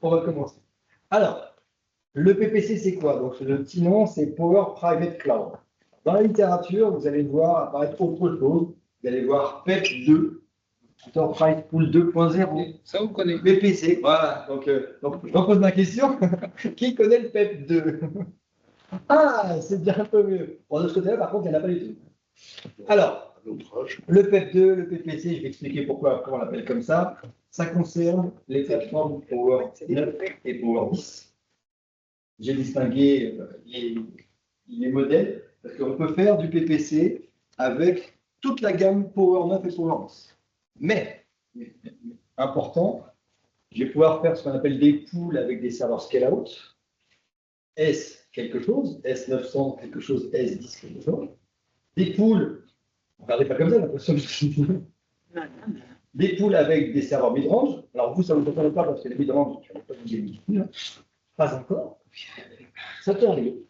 On va commencer. Alors, le PPC, c'est quoi? Donc, le petit nom, c'est Power Private Cloud. Dans la littérature, vous allez voir apparaître autre chose. Vous allez voir PEP2, Enterprise Pool 2.0. Ça, vous connaissez. PPC, voilà. Donc, je repose ma question. Qui connaît le PEP2? Ah, c'est bien un peu mieux. Bon, de ce côté-là, par contre, il n'y en a pas du tout. Alors, le PEP2, le PPC, je vais expliquer pourquoi on l'appelle comme ça. Ça concerne les plateformes Power 9 et Power 10. J'ai distingué les modèles parce qu'on peut faire du PPC avec toute la gamme Power 9 et Power 10. Mais, important, je vais pouvoir faire ce qu'on appelle des pools avec des serveurs scale-out. S quelque chose, S900 quelque chose, S10 quelque chose. Des pools, regardez pas comme ça, l'impression que je des pools avec des serveurs mid-range. Alors vous, ça ne vous concerne pas parce que les mid-range, tu n'as pas de pas encore. Ça peut arriver.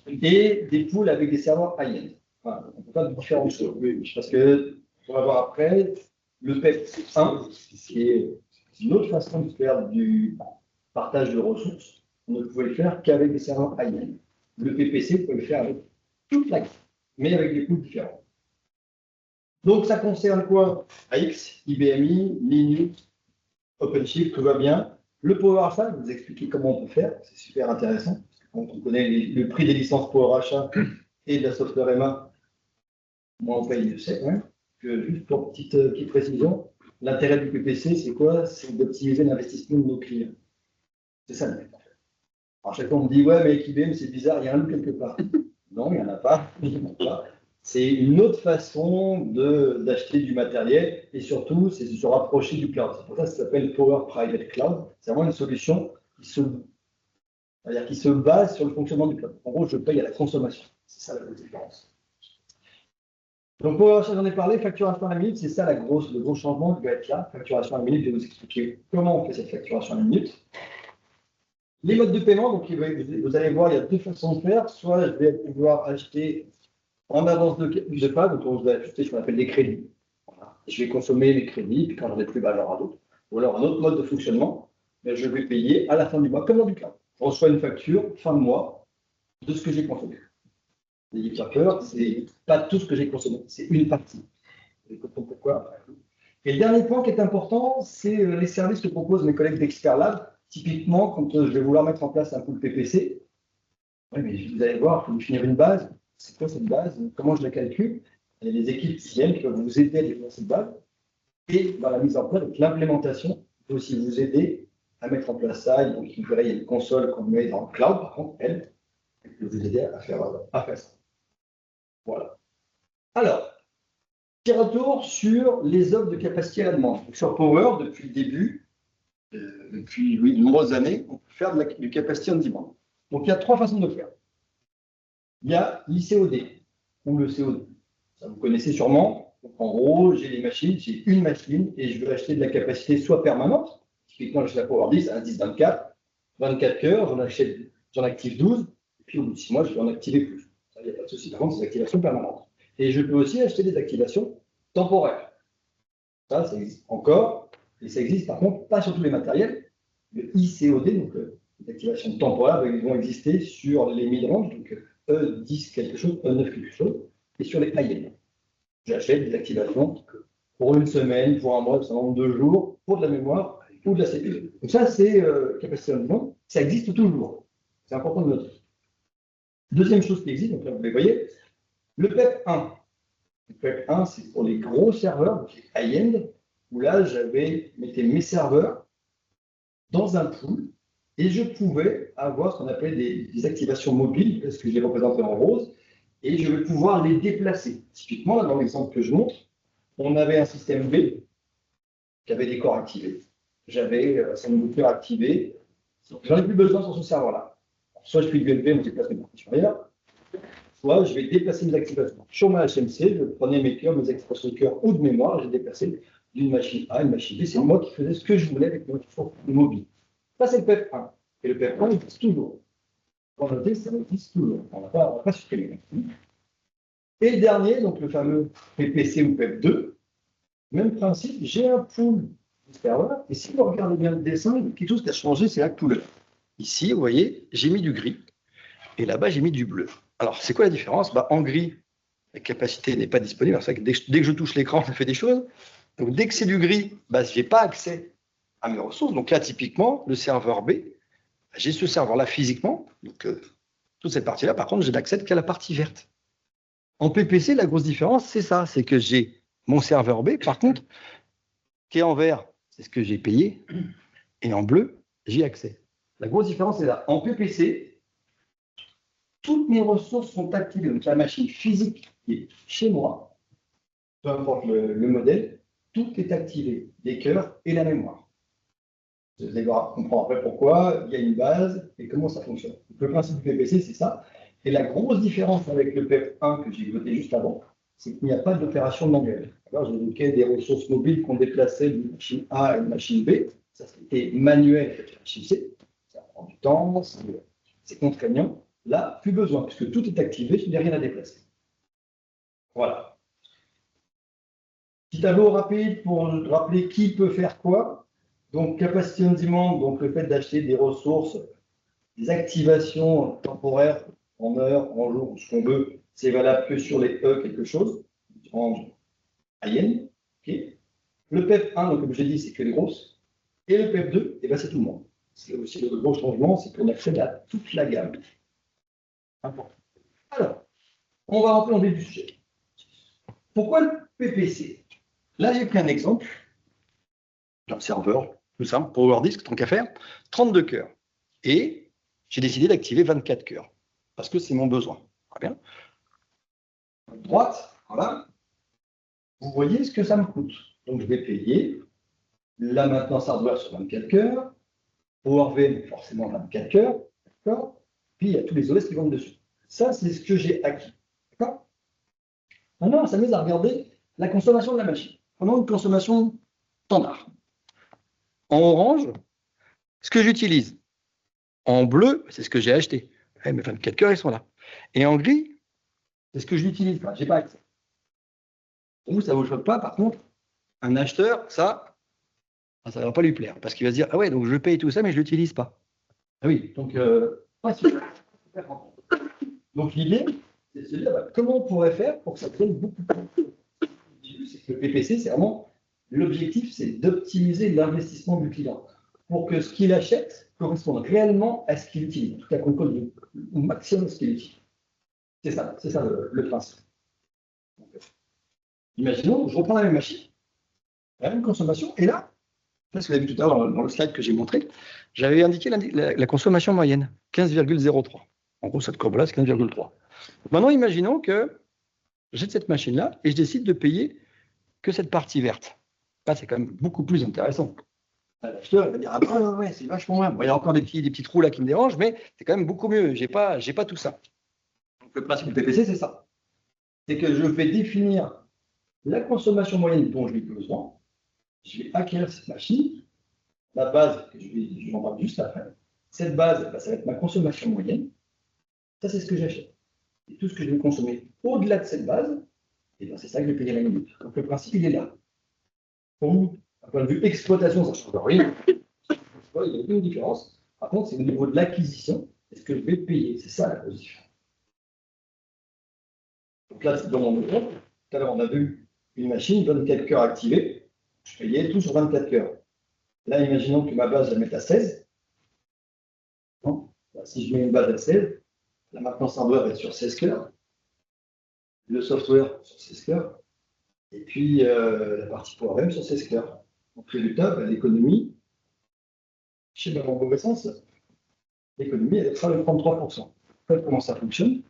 Et des pools avec des serveurs high-end. Voilà, on ne peut pas de différentes choses. Parce que, on va voir après, le PEP1, qui est une autre façon de faire du partage de ressources, on ne pouvait le faire qu'avec des serveurs high-end. Le PPC, vous pouvez le faire avec toute la gamme, mais avec des coûts différents. Donc, ça concerne quoi? AX, IBMI, Linux, OpenShift, tout va bien. Le PowerShell, je vais vous expliquer comment on peut faire, c'est super intéressant. Quand on connaît le prix des licences PowerShell et de la software EMA, moi on paye, je sais. Hein, que juste pour petite précision, l'intérêt du PPC, c'est quoi? C'est d'optimiser l'investissement de nos clients. C'est ça le but. Alors, chaque fois, on me dit, ouais, mais avec IBM, c'est bizarre, il y a un loup quelque part. Non, il n'y en a pas. C'est une autre façon d'acheter du matériel et surtout, c'est de se rapprocher du cloud. C'est pour ça que ça s'appelle Power Private Cloud. C'est vraiment une solution qui se base sur le fonctionnement du cloud. En gros, je paye à la consommation. C'est ça la grosse différence. Donc, PowerShell, j'en ai parlé. Facturation à la minute, c'est ça le gros changement qui doit être là. Facturation à la minute, je vais vous expliquer comment on fait cette facturation à la minute. Les modes de paiement, donc vous allez voir, il y a deux façons de faire. Soit je vais pouvoir acheter en avance de phase, donc on va acheter ce qu'on appelle des crédits. Voilà. Je vais consommer mes crédits, puis quand j'en ai plus, j'en aurai d'autres. Ou alors un autre mode de fonctionnement, je vais payer à la fin du mois, comme dans du cloud. Je reçois une facture fin de mois de ce que j'ai consommé. N'ayez pas peur, c'est pas tout ce que j'ai consommé, c'est une partie. Vous comprenez pourquoi. Et le dernier point qui est important, c'est les services que proposent mes collègues d'Expert Lab. Typiquement, quand je vais vouloir mettre en place un pool PPC, oui, mais vous allez voir, il faut définir une base. C'est quoi cette base? Comment je la calcule? Il y a des équipes qui viennent, qui peuvent vous aider à définir cette base. Et dans la mise en place, donc l'implémentation peut aussi vous aider à mettre en place ça. Donc, vous verrez, il y a une console qu'on met dans le cloud, par contre, elle peut vous aider à faire ça. Voilà. Alors, petit retour sur les offres de capacité à la demande. Donc, sur Power, depuis le début, depuis de nombreuses années, on peut faire du capacity on demand. Donc, il y a trois façons de le faire. Il y a l'ICOD ou le COD. Ça, vous connaissez sûrement. Donc, en gros, j'ai une machine et je veux acheter de la capacité soit permanente. Typiquement, je suis la Power 10 à 10, 24 cœurs, j'en active 12, et puis au bout de 6 mois, je vais en activer plus. Ça, il n'y a pas de souci. Par contre, c'est des activations permanentes. Et je peux aussi acheter des activations temporaires. Ça existe encore, et ça existe par contre pas sur tous les matériels. Le ICOD, donc les activations temporaires, ils vont exister sur les mid-range, donc E10 quelque chose, E9 quelque chose, et sur les high-end. J'achète des activations pour une semaine, pour un mois, pour un nombre de jours, pour de la mémoire ou de la CPU. Donc ça, c'est capacité on demand. Ça existe toujours. C'est important de noter. Deuxième chose qui existe, donc là vous les voyez, le PEP1. Le PEP1, c'est pour les gros serveurs, donc les high-end, où là, mettais mes serveurs dans un pool et je pouvais avoir ce qu'on appelait des activations mobiles, parce que je les représentais en rose, et je vais pouvoir les déplacer. Typiquement, là, dans l'exemple que je montre, on avait un système B qui avait des corps activés. J'avais son booker activé. J'en ai plus besoin sur ce serveur-là. Soit je fais du LV, je déplace mes partitions ailleurs, soit je vais déplacer mes activations. Sur ma HMC, je prenais mes cœurs, mes activations de cœur ou de mémoire, je les déplaçais d'une machine A à une machine B. C'est moi qui faisais ce que je voulais avec mon mobile. Ça, c'est le PEP1. Et le PEP1, il existe toujours. Pour noter, ça existe toujours. On ne va pas supprimer. Et le dernier, donc le fameux PPC ou PEP2, même principe, j'ai un pool serveur. Et si vous regardez bien le dessin, il y a quelque chose qui a changé, c'est la couleur. Ici, vous voyez, j'ai mis du gris. Et là-bas, j'ai mis du bleu. Alors, c'est quoi la différence? En gris, la capacité n'est pas disponible. C'est vrai que dès que je touche l'écran, ça fait des choses. Donc, dès que c'est du gris, je n'ai pas accès à mes ressources. Donc là, typiquement, le serveur B, j'ai ce serveur-là physiquement. Donc, toute cette partie-là, par contre, j'ai d'accès qu'à la partie verte. En PPC, la grosse différence, c'est ça. C'est que j'ai mon serveur B, par contre, qui est en vert, c'est ce que j'ai payé. Et en bleu, j'y ai accès. La grosse différence, c'est là. En PPC, toutes mes ressources sont activées. Donc, la machine physique qui est chez moi, peu importe le modèle, tout est activé, les cœurs et la mémoire. Vous allez comprendre après pourquoi il y a une base et comment ça fonctionne. Donc, le principe du PPC, c'est ça. Et la grosse différence avec le PEP1 que j'ai voté juste avant, c'est qu'il n'y a pas d'opération manuelle. Alors, j'évoquais des ressources mobiles qu'on déplaçait d'une machine A à une machine B. Ça, c'était manuel avec la machine C. Ça prend du temps, c'est contraignant. Là, plus besoin, puisque tout est activé, je n'ai rien à déplacer. Voilà. Petit tableau rapide pour rappeler qui peut faire quoi. Donc, capacity on demand, donc le fait d'acheter des ressources, des activations temporaires en heure, en jour, ce qu'on veut, c'est valable que sur les E quelque chose, en IN. Okay. Le PEP1, donc, comme j'ai dit, c'est que les grosses. Et le PEP2, c'est tout le monde. C'est aussi le gros changement, c'est qu'on accède à toute la gamme. Important. Alors, on va rentrer dans le vif du sujet. Pourquoi le PPC? Là, j'ai pris un exemple d'un serveur, tout simple, PowerDisk, tant qu'à faire, 32 cœurs. Et j'ai décidé d'activer 24 cœurs, parce que c'est mon besoin. Très bien. À droite, voilà. Vous voyez ce que ça me coûte. Donc, je vais payer la maintenance hardware sur 24 cœurs, PowerVM, forcément 24 cœurs, d'accord. Puis, il y a tous les OS qui vont dessus. Ça, c'est ce que j'ai acquis. D'accord. Maintenant, on s'amuse à regarder la consommation de la machine. Prenons une consommation standard. En orange, ce que j'utilise. En bleu, c'est ce que j'ai acheté. Ouais, mes 24 cœurs, ils sont là. Et en gris, c'est ce que j'utilise. Je n'ai pas accès. Pour vous, ça ne vous choque pas. Par contre, un acheteur, ça ne va pas lui plaire. Parce qu'il va se dire, ah ouais, donc je paye tout ça, mais je ne l'utilise pas. Ah oui, donc, pas sûr. Donc l'idée, c'est de se dire, comment on pourrait faire pour que ça devienne beaucoup plus. C'est que le PPC, c'est vraiment l'objectif, c'est d'optimiser l'investissement du client pour que ce qu'il achète corresponde réellement à ce qu'il utilise, en tout cas qu'on colle au maximum ce qu'il utilise. C'est ça le principe. Donc, imaginons, je reprends la même machine, la même consommation, et là, ce que vous avez vu tout à l'heure dans le slide que j'ai montré, j'avais indiqué la consommation moyenne, 15,03. En gros, cette courbe-là, c'est 15,3. Maintenant, imaginons que j'ai cette machine-là et je décide de payer que cette partie verte. Là, c'est quand même beaucoup plus intéressant. L'acheteur va dire, ah ouais, c'est vachement moins. Bon, il y a encore des petits trous là qui me dérangent, mais c'est quand même beaucoup mieux. J'ai pas tout ça. Donc, le principe du PPC, c'est ça. C'est que je vais définir la consommation moyenne dont j'ai besoin. Je vais acquérir cette machine. La base, que je vais en parler juste après. Cette base, ça va être ma consommation moyenne. Ça, c'est ce que j'achète. Et tout ce que je vais consommer au-delà de cette base, c'est ça que je vais payer la minute. Donc, le principe, il est là. Pour nous, d'un point de vue exploitation, ça ne change rien. Il n'y a aucune différence. Par contre, c'est au niveau de l'acquisition, est-ce que je vais payer? C'est ça la grosse différence. Donc là, c'est dans mon exemple. Tout à l'heure, on a vu une machine, 24 cœurs activés. Je payais tout sur 24 cœurs. Là, imaginons que ma base, je la mette à 16. Non. Là, si je mets une base à 16, la maintenance hardware va être sur 16 cœurs. Le software sur 16 cœurs. Et puis, la partie PowerVM sur 16 cœurs. Donc, résultat, l'économie, chez ma mauvais sens, l'économie, elle sera de 33%. En fait, comment ça fonctionne?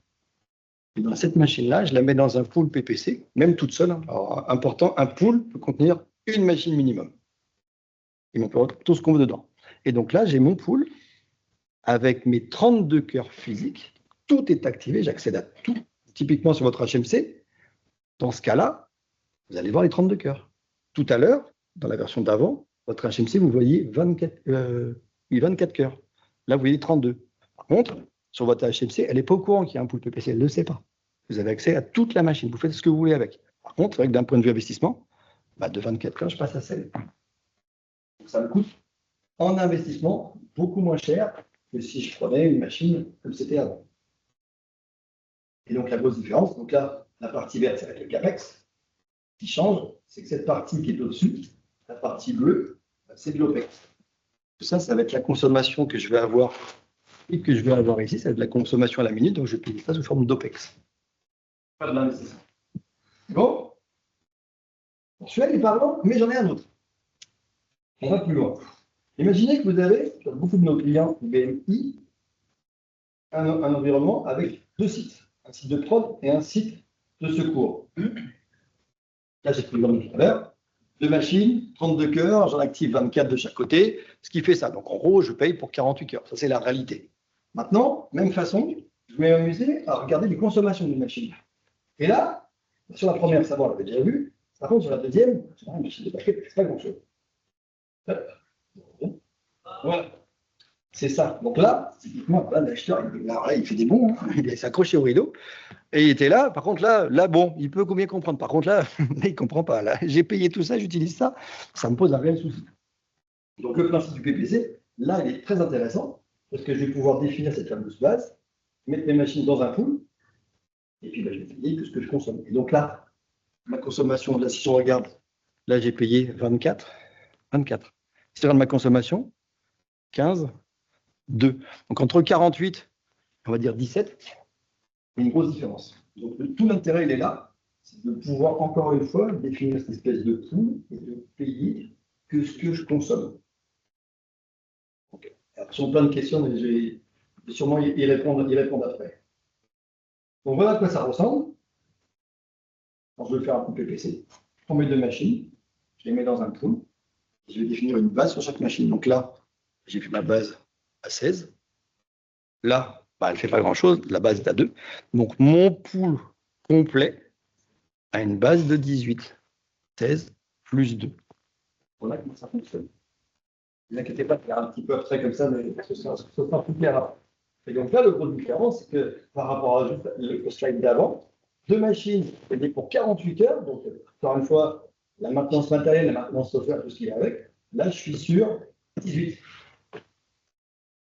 Et dans cette machine-là, je la mets dans un pool PPC, même toute seule. Alors, important, un pool peut contenir une machine minimum. Et on peut retrouver tout ce qu'on veut dedans. Et donc là, j'ai mon pool avec mes 32 cœurs physiques. Tout est activé, j'accède à tout. Typiquement sur votre HMC, dans ce cas-là, vous allez voir les 32 cœurs. Tout à l'heure, dans la version d'avant, votre HMC, vous voyez 24 cœurs. Là, vous voyez 32. Par contre, sur votre HMC, elle n'est pas au courant qu'il y a un pool PPC, elle ne le sait pas. Vous avez accès à toute la machine, vous faites ce que vous voulez avec. Par contre, c'est vrai que d'un point de vue investissement, de 24 cœurs, je passe à 16. Ça me coûte en investissement beaucoup moins cher que si je prenais une machine comme c'était avant. Et donc la grosse différence, donc là, la partie verte, c'est avec le CAPEX. Ce qui change, c'est que cette partie qui est au-dessus, la partie bleue, c'est de l'OPEX. Tout ça, ça va être la consommation que je vais avoir et que je vais avoir ici, ça va être la consommation à la minute, donc je paye ça sous forme d'OPEX. Pas de l'investissement. Bon, celui-là il est parlant, mais j'en ai un autre. On va plus loin. Imaginez que vous avez, comme beaucoup de nos clients BMI, un environnement avec deux sites, un site de prod et un site de secours. Là, j'ai pris l'exemple tout à l'heure. Deux machines, 32 cœurs, j'en active 24 de chaque côté, ce qui fait ça. Donc en gros, je paye pour 48 cœurs. Ça, c'est la réalité. Maintenant, même façon, je vais m'amuser à regarder les consommations d'une machine. Et là, sur la première, ça va, on l'avait déjà vu. Par contre, sur la deuxième, une machine de paquet, c'est pas grand-chose. Voilà. C'est ça. Donc là, typiquement, l'acheteur, il fait des bons, hein. Il s'est accroché au rideau. Et il était là. Par contre, là, bon, il peut combien comprendre. Par contre, là, il ne comprend pas. Là, j'ai payé tout ça, j'utilise ça. Ça me pose un réel souci. Donc, le principe du PPC, là, il est très intéressant parce que je vais pouvoir définir cette fameuse base, mettre mes machines dans un pool, et puis je vais payer que ce que je consomme. Et donc là, ma consommation, là, si on regarde, là, j'ai payé 24. Si je regarde ma consommation, 15, 2. Donc, entre 48, on va dire 17, il y a une grosse différence. Donc, tout l'intérêt, il est là, c'est de pouvoir, encore une fois, définir cette espèce de pool et de payer que ce que je consomme. Okay. Alors, ce sont plein de questions, mais je vais sûrement y répondre après. Donc, voilà à quoi ça ressemble. Alors, je vais faire un pool PPC. Je prends mes deux machines, je les mets dans un pool, et je vais définir une base sur chaque machine. Donc là, j'ai fait ma base à 16. Là, elle ne fait pas grand-chose, la base est à 2. Donc, mon pool complet a une base de 18. 16 plus 2. Voilà comment ça fonctionne. Ne vous inquiétez pas, il y a un petit peu abstrait comme ça, mais ce sera plus clair. Et donc là, le gros différence, c'est que par rapport à juste le slide d'avant, deux machines payées pour 48 heures, donc encore une fois, la maintenance matérielle, la maintenance software, tout ce qui est avec, là, je suis sur 18.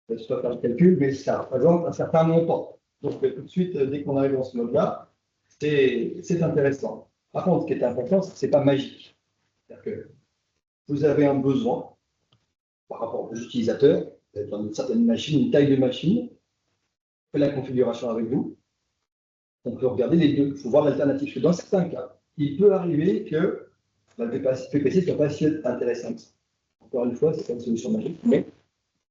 Je ne vais pas faire le calcul, mais ça représente un certain montant. Donc tout de suite, dès qu'on arrive dans ce mode-là, c'est intéressant. Par contre, ce qui est important, c'est que ce n'est pas magique. C'est-à-dire que vous avez un besoin par rapport aux utilisateurs, vous avez dans une certaine machine, une taille de machine, on fait la configuration avec vous, on peut regarder les deux, il faut voir l'alternative. Parce que dans certains cas, il peut arriver que la PPC ne soit pas si intéressante. Encore une fois, ce n'est pas une solution magique, mais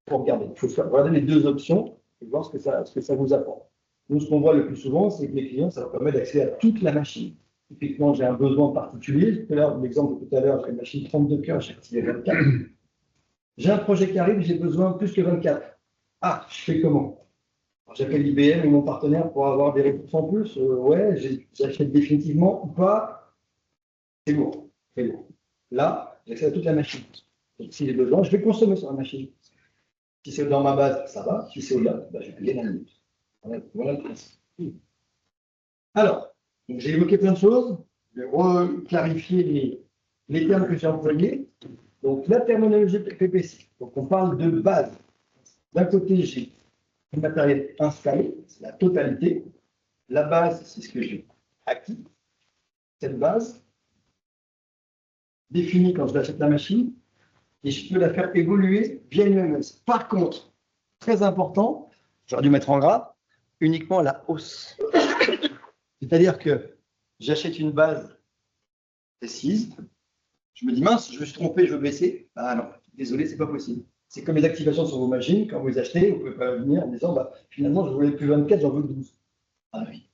il faut regarder. Il faut regarder les deux options et voir ce que ça vous apporte. Nous, ce qu'on voit le plus souvent, c'est que les clients, ça leur permet d'accéder à toute la machine. Typiquement, j'ai un besoin particulier. L'exemple de tout à l'heure, j'ai une machine 32 cœurs, j'ai activé 24. J'ai un projet qui arrive, j'ai besoin plus que 24. Ah, je fais comment? J'appelle IBM et mon partenaire pour avoir des réponses en plus. Ouais, j'achète définitivement ou pas. C'est lourd. C'est lourd. Là, j'accède à toute la machine. Donc, si j'ai besoin, je vais consommer sur la machine. Si c'est dans ma base, ça va. Si c'est au-delà, je vais payer la minute. Voilà le principe. Alors, j'ai évoqué plein de choses. Je vais reclarifier les termes que j'ai employés. Donc, la terminologie PPC. Donc, on parle de base. D'un côté, j'ai le matériel installé, c'est la totalité. La base, c'est ce que j'ai acquis. Cette base, définie quand je l'achète la machine, et je peux la faire évoluer via une MES. Par contre, très important, j'aurais dû mettre en gras, uniquement à la hausse. C'est-à-dire que j'achète une base précise, je me dis mince, je me suis trompé, je veux baisser. Ah non, désolé, c'est pas possible. C'est comme les activations sur vos machines, quand vous les achetez, vous ne pouvez pas venir en disant finalement, je ne voulais plus 24, j'en veux 12. Ah oui,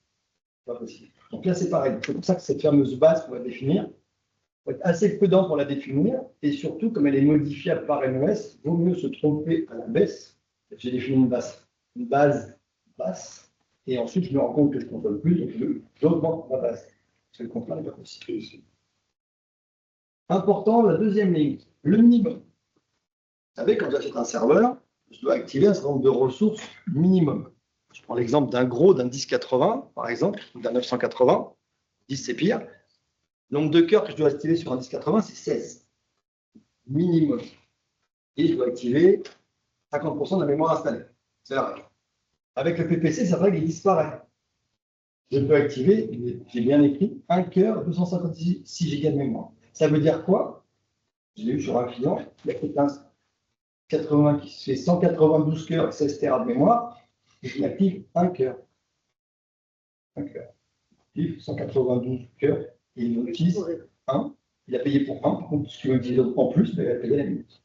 pas possible. Donc là, c'est pareil. C'est pour ça que cette fameuse base qu'on va définir, il faut être assez prudent pour la définir, et surtout, comme elle est modifiable par MES, il vaut mieux se tromper à la baisse. J'ai défini une base basse, et ensuite, je me rends compte que je ne consomme plus, donc j'augmente ma base. C'est le contraire, n'est pas possible. Important, la deuxième ligne, le minimum. Vous savez, quand j'achète un serveur, je dois activer un certain nombre de ressources minimum. Je prends l'exemple d'un 1080, par exemple, ou d'un 980. 10, c'est pire. Le nombre de cœurs que je dois activer sur un 1080, c'est 16. Minimum. et je dois activer 50% de la mémoire installée. C'est la règle. Avec le PPC, cette règle disparaît. Je peux activer, j'ai bien écrit, 1 cœur, 256 Go de mémoire. Ça veut dire quoi? Je l'ai eu sur un client, il a fait 80 qui fait 192 cœurs et 16 Tera de mémoire, et il active 1 cœur. 1 cœur. Il active 192 cœurs et il utilise 1. Il a payé pour 1, par contre, ce qu'il veut utiliser en plus, il va payer la minute.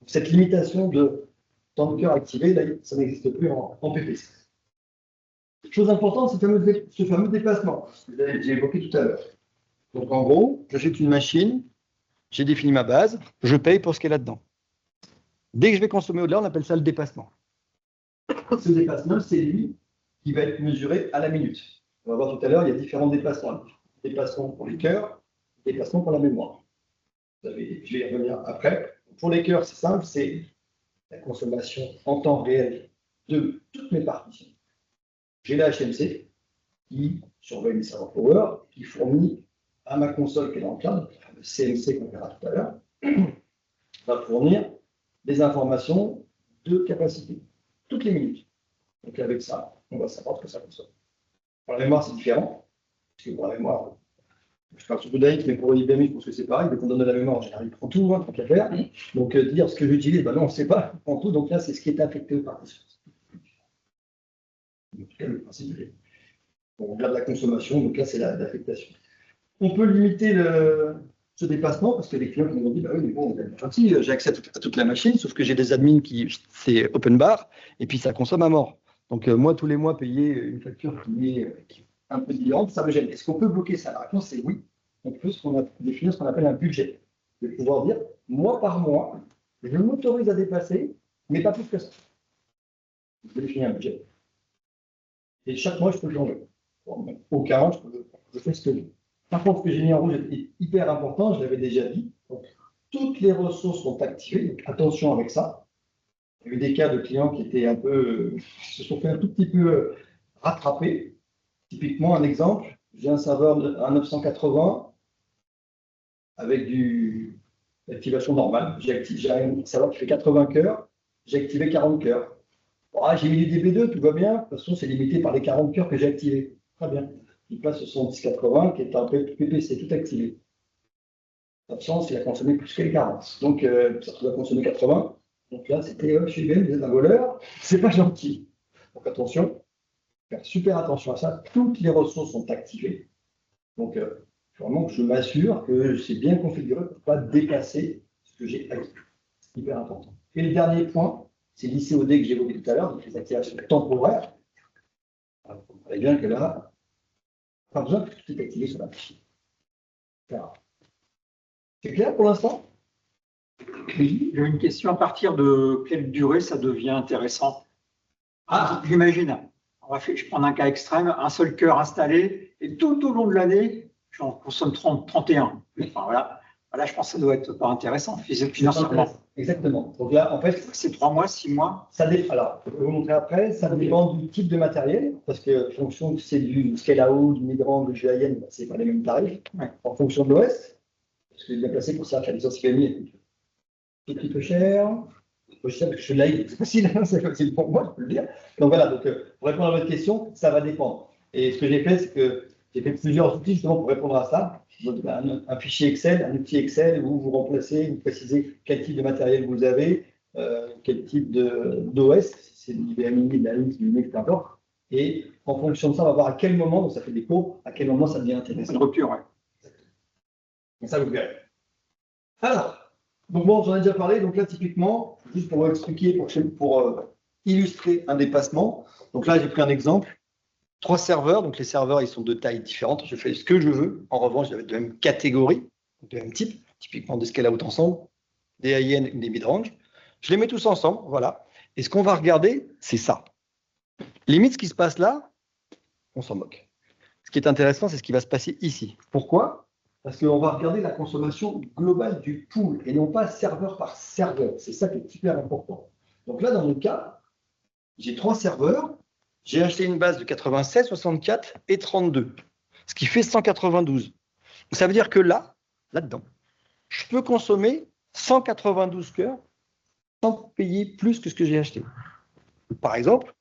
Cette limitation de temps de cœur activé, là, ça n'existe plus en PPC. Chose importante, ce fameux déplacement que j'ai évoqué tout à l'heure. Donc en gros, j'achète une machine, j'ai défini ma base, je paye pour ce qu'il y a là-dedans. Dès que je vais consommer au-delà, on appelle ça le dépassement. Ce dépassement, c'est lui qui va être mesuré à la minute. On va voir tout à l'heure, il y a différents dépassements. Dépassement pour les cœurs, dépassement pour la mémoire. Je vais y revenir après. Pour les cœurs, c'est simple, c'est la consommation en temps réel de toutes mes partitions. J'ai la HMC qui surveille mes serveurs power, qui fournit à ma console qui est dans le cloud, le CMC qu'on verra tout à l'heure, va fournir des informations de capacité, toutes les minutes. Donc avec ça, on va savoir ce que ça consomme. Pour la mémoire, c'est différent, parce que pour la mémoire, je parle surtout d'AX, mais pour IBM, je pense que c'est pareil, dès qu'on donne de la mémoire, en général, il prend tout, tant qu'à faire. Donc dire ce que j'utilise, non, on ne sait pas, il prend tout, donc là, c'est ce qui est affecté aux partitions. En tout cas, le principe est. On regarde la consommation, donc là, c'est l'affectation. On peut limiter ce dépassement parce que les clients nous ont dit bah oui, mais bon, gentil, j'ai accès à toute la machine, sauf que j'ai des admins qui c'est open bar et puis ça consomme à mort. Donc moi, tous les mois, payer une facture qui est un peu différente, ça me gêne. Est-ce qu'on peut bloquer ça? La réponse, c'est oui. On peut définir ce qu'on appelle un budget. De pouvoir dire, mois par mois, je m'autorise à dépasser, mais pas plus que ça. Je vais définir un budget. Et chaque mois, je peux le changer. Aucun, je fais ce que je veux. Par contre, ce que j'ai mis en rouge est hyper important, je l'avais déjà dit. Donc, toutes les ressources sont activées, donc attention avec ça. Il y a eu des cas de clients qui étaient un peu, se sont fait un tout petit peu rattraper. Typiquement, un exemple, j'ai un serveur à 980 avec l'activation normale. J'ai un serveur qui fait 80 cœurs, j'ai activé 40 cœurs. Bon, j'ai mis du DB2, tout va bien. De toute façon, c'est limité par les 40 cœurs que j'ai activés. Très bien. Il passe sur son 1080 qui est un PPC tout activé. L'absence, il a consommé plus que les 40. Donc, ça va consommer 80. Donc là, c'était chez IBM, vous êtes un voleur. C'est pas gentil. Donc attention, faire super attention à ça. Toutes les ressources sont activées. Donc, vraiment, je m'assure que c'est bien configuré pour ne pas dépasser ce que j'ai activé. C'est hyper important. Et le dernier point, c'est l'ICOD que j'ai évoqué tout à l'heure, donc les activations temporaires. Vous voyez bien que là, pas besoin que tout est activé sur la machine. C'est clair pour l'instant? Oui, j'ai une question. À partir de quelle durée ça devient intéressant? J'imagine, je prends un cas extrême, un seul cœur installé, et tout au long de l'année, j'en consomme 31. Enfin, voilà, je pense que ça doit être pas intéressant financièrement. Exactement. Donc là, en fait, c'est 3 mois, 6 mois. Alors, je vais vous montrer après, ça dépend du type de matériel, parce que en fonction que c'est du scale-out, du migrant, du GIN, c'est pas les mêmes tarifs. Ouais. En fonction de l'OS, parce que je bien placé pour ça, la licence PMI est un petit peu cher. Je sais parce que je suis live, c'est facile, c'est facile pour moi, je peux le dire. Donc voilà, pour répondre à votre question, ça va dépendre. Et ce que j'ai fait, c'est que j'ai fait plusieurs outils justement pour répondre à ça. Donc, un fichier Excel, un outil Excel où vous remplacez, vous précisez quel type de matériel vous avez, quel type d'OS, si c'est de l'IBM, de la Linux, du Linux, peu importe. Et en fonction de ça, on va voir à quel moment, donc ça fait des courbes, à quel moment ça devient intéressant. Une rupture, ouais. Donc ça, vous verrez. Alors, donc bon, j'en ai déjà parlé. Donc là, typiquement, juste pour vous expliquer, pour illustrer un dépassement. Donc là, j'ai pris un exemple. 3 serveurs. Donc les serveurs, ils sont de tailles différentes. Je fais ce que je veux. En revanche, j'avais de même catégorie, de même type, typiquement des scale-out ensemble, des IN, des mid-range. Je les mets tous ensemble, voilà. Et ce qu'on va regarder, c'est ça. Limite, ce qui se passe là, on s'en moque. Ce qui est intéressant, c'est ce qui va se passer ici. Pourquoi ? Parce qu'on va regarder la consommation globale du pool et non pas serveur par serveur. C'est ça qui est hyper important. Donc là, dans mon cas, j'ai 3 serveurs. J'ai acheté une base de 96, 64 et 32, ce qui fait 192. Donc ça veut dire que là-dedans, je peux consommer 192 cœurs sans payer plus que ce que j'ai acheté. Par exemple,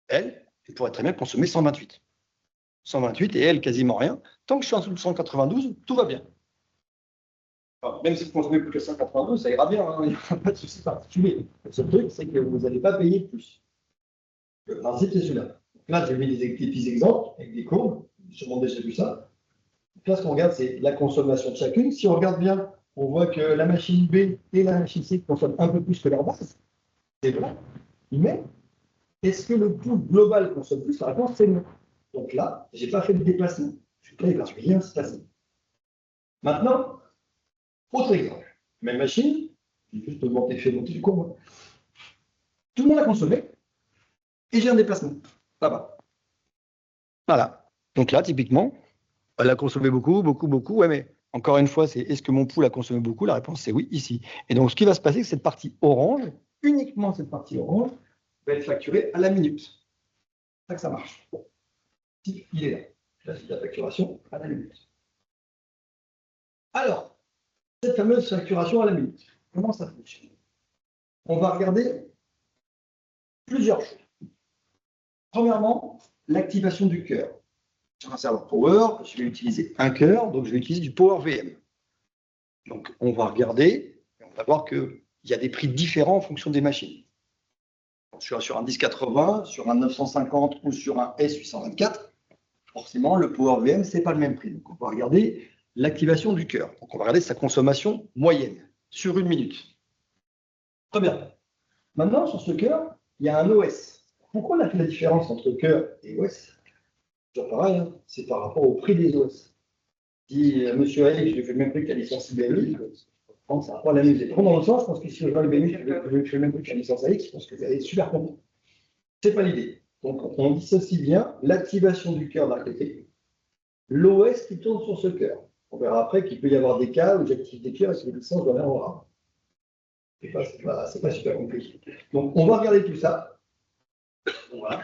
elle pourrait très bien consommer 128. 128 et elle, quasiment rien. Tant que je suis en dessous de 192, tout va bien. Alors, même si vous consommez plus que 192, ça ira bien, hein, il n'y aura pas de souci particulier. Le seul truc, c'est que vous n'allez pas payer plus. Le principe, c'est celui-là. Là, j'ai mis des petits exemples avec des courbes. Sûrement déjà vu ça. Donc là, ce qu'on regarde, c'est la consommation de chacune. Si on regarde bien, on voit que la machine B et la machine C consomment un peu plus que leur base. C'est vrai. Mais est-ce que le coût global consomme plus? La réponse, c'est non. Donc là, je n'ai pas fait de déplacement. Je suis là, il ne va rien se passer. Maintenant, autre exemple. Même machine, j'ai juste monter du cours. Tout le monde a consommé et j'ai un déplacement. Ça va. Voilà. Donc là, typiquement, elle a consommé beaucoup, beaucoup, beaucoup. Ouais, mais encore une fois, c'est est-ce que mon pool a consommé beaucoup? La réponse, c'est oui, ici. Et donc, ce qui va se passer, c'est que cette partie orange, uniquement cette partie orange, va être facturée à la minute. C'est ça que ça marche. Bon. Il est là. Là, c'est la facturation à la minute. Alors, cette fameuse facturation à la minute, comment ça fonctionne? On va regarder plusieurs choses. Premièrement, l'activation du cœur. Sur un serveur Power, je vais utiliser un cœur, donc je vais utiliser du Power VM. Donc, on va regarder, et on va voir qu'il y a des prix différents en fonction des machines. Sur un 1080, sur un 950 ou sur un S824, forcément, le Power VM, ce n'est pas le même prix. Donc, on va regarder l'activation du cœur. Donc, on va regarder sa consommation moyenne sur une minute. Très bien. Maintenant, sur ce cœur, il y a un OS. Pourquoi on a fait la différence entre cœur et OS? Toujours pareil, hein, c'est par rapport au prix des OS. Si monsieur A, je lui fais le même prix que la licence IBMI, c'est un problème. Vous êtes trop dans le sens, je pense que si je vois IBMI, je fais le même prix que la licence AX, je pense que vous allez être super content. Ce n'est pas l'idée. Donc, on dissocie bien l'activation du cœur d'un côté, l'OS qui tourne sur ce cœur. On verra après qu'il peut y avoir des cas où j'active des cœurs et que les licences doivent en rare. C'est pas super compliqué. Donc, on va regarder tout ça. Voilà.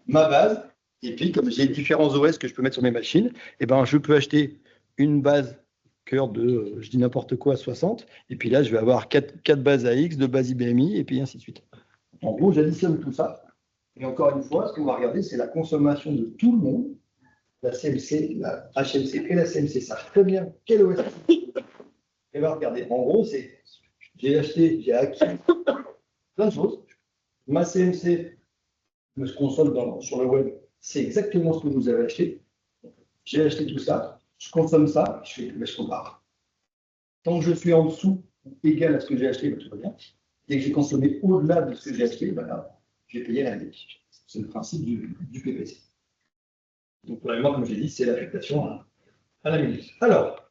Ma base. Et puis, comme j'ai différents OS que je peux mettre sur mes machines, eh ben, je peux acheter une base cœur de, je dis n'importe quoi, 60. Et puis là, je vais avoir 4 bases AX, 2 bases IBMI, et puis ainsi de suite. En gros, j'additionne tout ça. Et encore une fois, ce qu'on va regarder, c'est la consommation de tout le monde. La CMC, la HMC et la CMC savent très bien quel OS. Et va regarder. En gros, c'est j'ai acheté, j'ai acquis plein de choses. Ma CMC me consomme sur le web, c'est exactement ce que vous avez acheté. J'ai acheté tout ça, je consomme ça, je compare. Tant que je suis en dessous, égal à ce que j'ai acheté, tout va bien. Dès que j'ai consommé au-delà de ce que j'ai acheté, j'ai payé la minute. C'est le principe du PPC. Donc, probablement, comme j'ai dit, c'est l'affectation à la minute. Alors,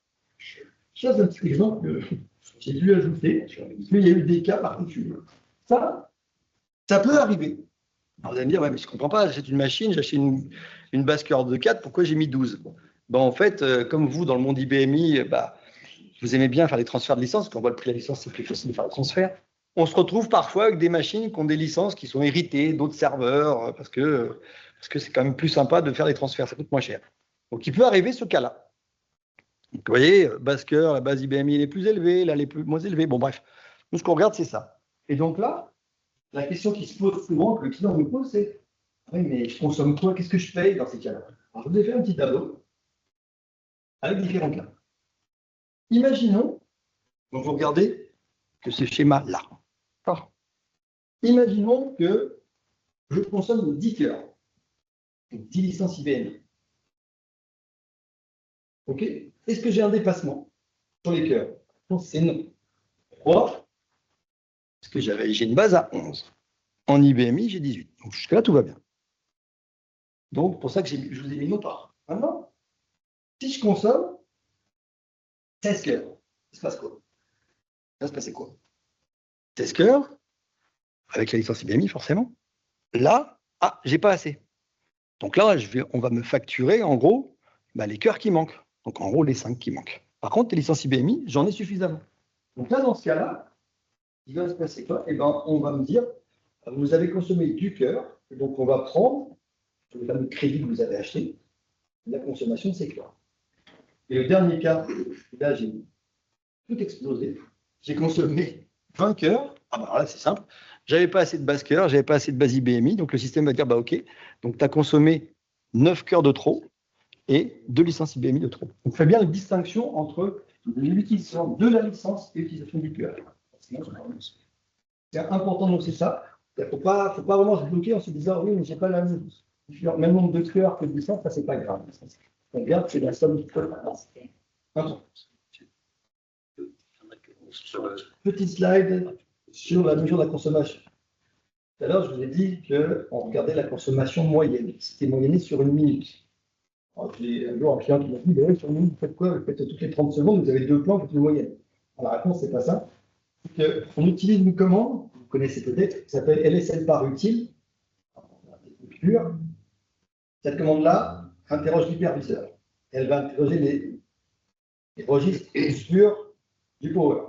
ça, c'est un petit exemple que j'ai dû ajouter, parce qu'il y a eu des cas particuliers. Ça peut arriver. Alors, vous allez me dire, ouais, mais je ne comprends pas, j'achète une machine, j'achète une base cœur de 4, pourquoi j'ai mis 12? Ben, en fait, comme vous, dans le monde IBMI, vous aimez bien faire des transferts de licences, quand on voit le prix de la licence, c'est plus facile de faire le transfert. On se retrouve parfois avec des machines qui ont des licences qui sont héritées d'autres serveurs, parce que c'est quand même plus sympa de faire des transferts, ça coûte moins cher. Donc, il peut arriver ce cas-là. Donc, vous voyez, base cœur, la base IBMI elle est plus élevée, là, elle est moins élevée. Bon, bref, nous, ce qu'on regarde, c'est ça. Et donc là, la question qui se pose souvent, que le client me pose, c'est oui, mais je consomme quoi? Qu'est-ce que je paye dans ces cas-là? Alors, je vous ai fait un petit tableau avec différents cas. Imaginons, donc vous regardez que ce schéma-là. Imaginons que je consomme 10 cœurs, 10 licences IBM. OK? Est-ce que j'ai un dépassement sur les cœurs? C'est non. Pourquoi? Parce que j'ai une base à 11. En IBMI, j'ai 18. Donc jusque-là, tout va bien. Donc, pour ça que je vous ai mis non pas. Maintenant, si je consomme 16 cœurs, ça se passe quoi? Ça se passer quoi? 16 cœurs, avec la licence IBMI, forcément. Là, j'ai pas assez. Donc là, on va me facturer, en gros, les cœurs qui manquent. Donc, en gros, les 5 qui manquent. Par contre, les licences IBMI, j'en ai suffisamment. Donc là, dans ce cas-là, il va se passer quoi? Eh ben, on va me dire, vous avez consommé du cœur, et donc on va prendre le fameux crédit que vous avez acheté, la consommation de ces cœurs. Et le dernier cas, là, j'ai tout explosé. J'ai consommé 20 cœurs, Ah bah là, c'est simple. J'avais pas assez de base cœur, j'avais pas assez de base IBMI, donc le système va dire, bah ok, donc tu as consommé 9 cœurs de trop et 2 licences IBMI de trop. Donc fais bien la distinction entre l'utilisation de la licence et l'utilisation du cœur. C'est important de noter ça. Il ne faut pas vraiment se bloquer en se disant, oui, mais j'ai pas la même nombre de cœurs que de licences, ça c'est pas grave. On regarde, c'est la somme du cœur. Petit slide sur la mesure de la consommation. Tout à l'heure, je vous ai dit qu'on regardait la consommation moyenne. C'était moyenné sur une minute. J'ai un jour un client qui m'a dit, sur une minute, vous faites quoi? Vous faites toutes les 30 secondes, vous avez 2 plans, vous faites une moyenne. Alors, la réponse, c'est pas ça. On utilise une commande, vous connaissez peut-être, qui s'appelle LSL par utile. Cette commande-là interroge l'hyperviseur. Elle va interroger les registres purs du power.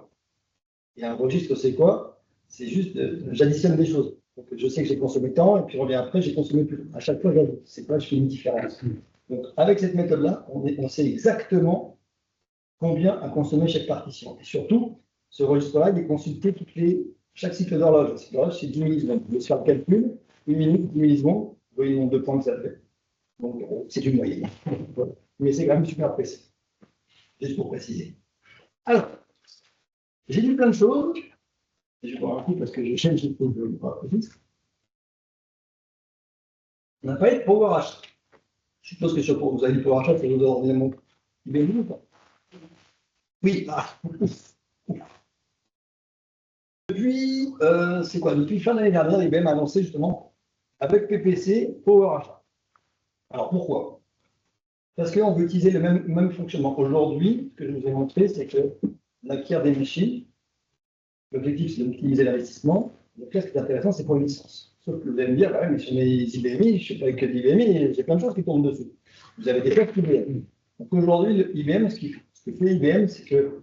Et un registre, c'est quoi? C'est juste, j'additionne des choses. Donc, je sais que j'ai consommé tant, et puis je reviens après, j'ai consommé plus. À chaque fois, j'ajoute. C'est pas, je fais une différence. Donc, avec cette méthode-là, on sait exactement combien a consommé chaque partition. Et surtout, ce registre-là, il est consulté chaque cycle d'horloge. Le cycle d'horloge, c'est 10 millisecondes. Vous pouvez faire le calcul, 1 minute, 10 millisecondes, vous voyez le nombre de points que ça fait. Donc, c'est une moyenne. Mais c'est quand même super précis. Juste pour préciser. Alors, j'ai dit plein de choses. Je vais voir un coup parce que j'ai changé de registre. On n'a pas eu de Power Achat. Je suppose que vous avez dit Power Achat, c'est vos ordinateurs IBM ou pas? Oui. Depuis, c'est quoi? Depuis fin d'année dernière, IBM a annoncé justement avec PPC Power Achat. Alors pourquoi? Parce qu'on veut utiliser le même fonctionnement. Aujourd'hui, ce que je vous ai montré, c'est qu'on acquiert des machines. L'objectif, c'est d'optimiser l'investissement. Donc là, ce qui est intéressant, c'est pour une licence. Sauf que vous allez me dire, mais sur mes IBMI, je ne sais pas que d'IBMI, j'ai plein de choses qui tournent dessus. Vous avez des pertes IBM. Donc aujourd'hui, IBM, ce que fait IBM, c'est que, au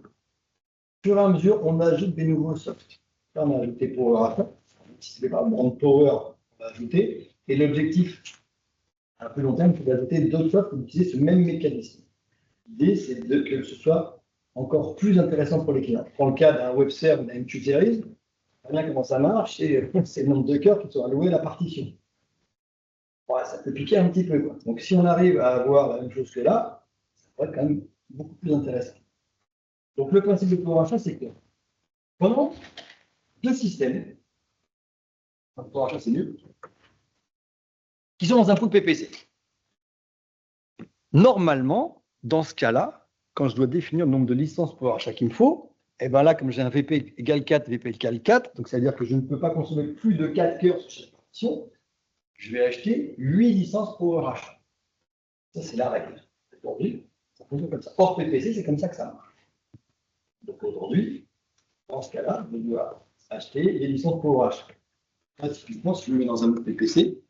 fur et à mesure, on ajoute des nouveaux softs. Là, on a ajouté Power Achat. Si ce n'est pas Brand Power, on va ajouter. Et l'objectif, à plus long terme, c'est d'ajouter d'autres softs pour utiliser ce même mécanisme. L'idée, c'est que ce soit encore plus intéressant pour les clients. Je prends le cas d'un WebServe ou d'un MQ Series. Bien comment ça marche, c'est le nombre de cœurs qui sont alloués à la partition. Ouais, ça peut piquer un petit peu, quoi. Donc si on arrive à avoir la même chose que là, ça pourrait être quand même beaucoup plus intéressant. Donc le principe de Power Achat, c'est que pendant deux systèmes, Power Achat c'est nul, qui sont dans un pool PPC. Normalement, dans ce cas-là, quand je dois définir le nombre de licences Power Achat qu'il me faut, et bien là, comme j'ai un VP égale 4, VP égale 4, donc ça veut dire que je ne peux pas consommer plus de 4 cœurs sur chaque partition, je vais acheter 8 licences Power Achat. Ça, c'est la règle. Aujourd'hui, ça fonctionne comme ça. Hors PPC, c'est comme ça que ça marche. Donc aujourd'hui, dans ce cas-là, je dois acheter les licences Power Achat. Là, typiquement, si je le mets dans un autre PPC,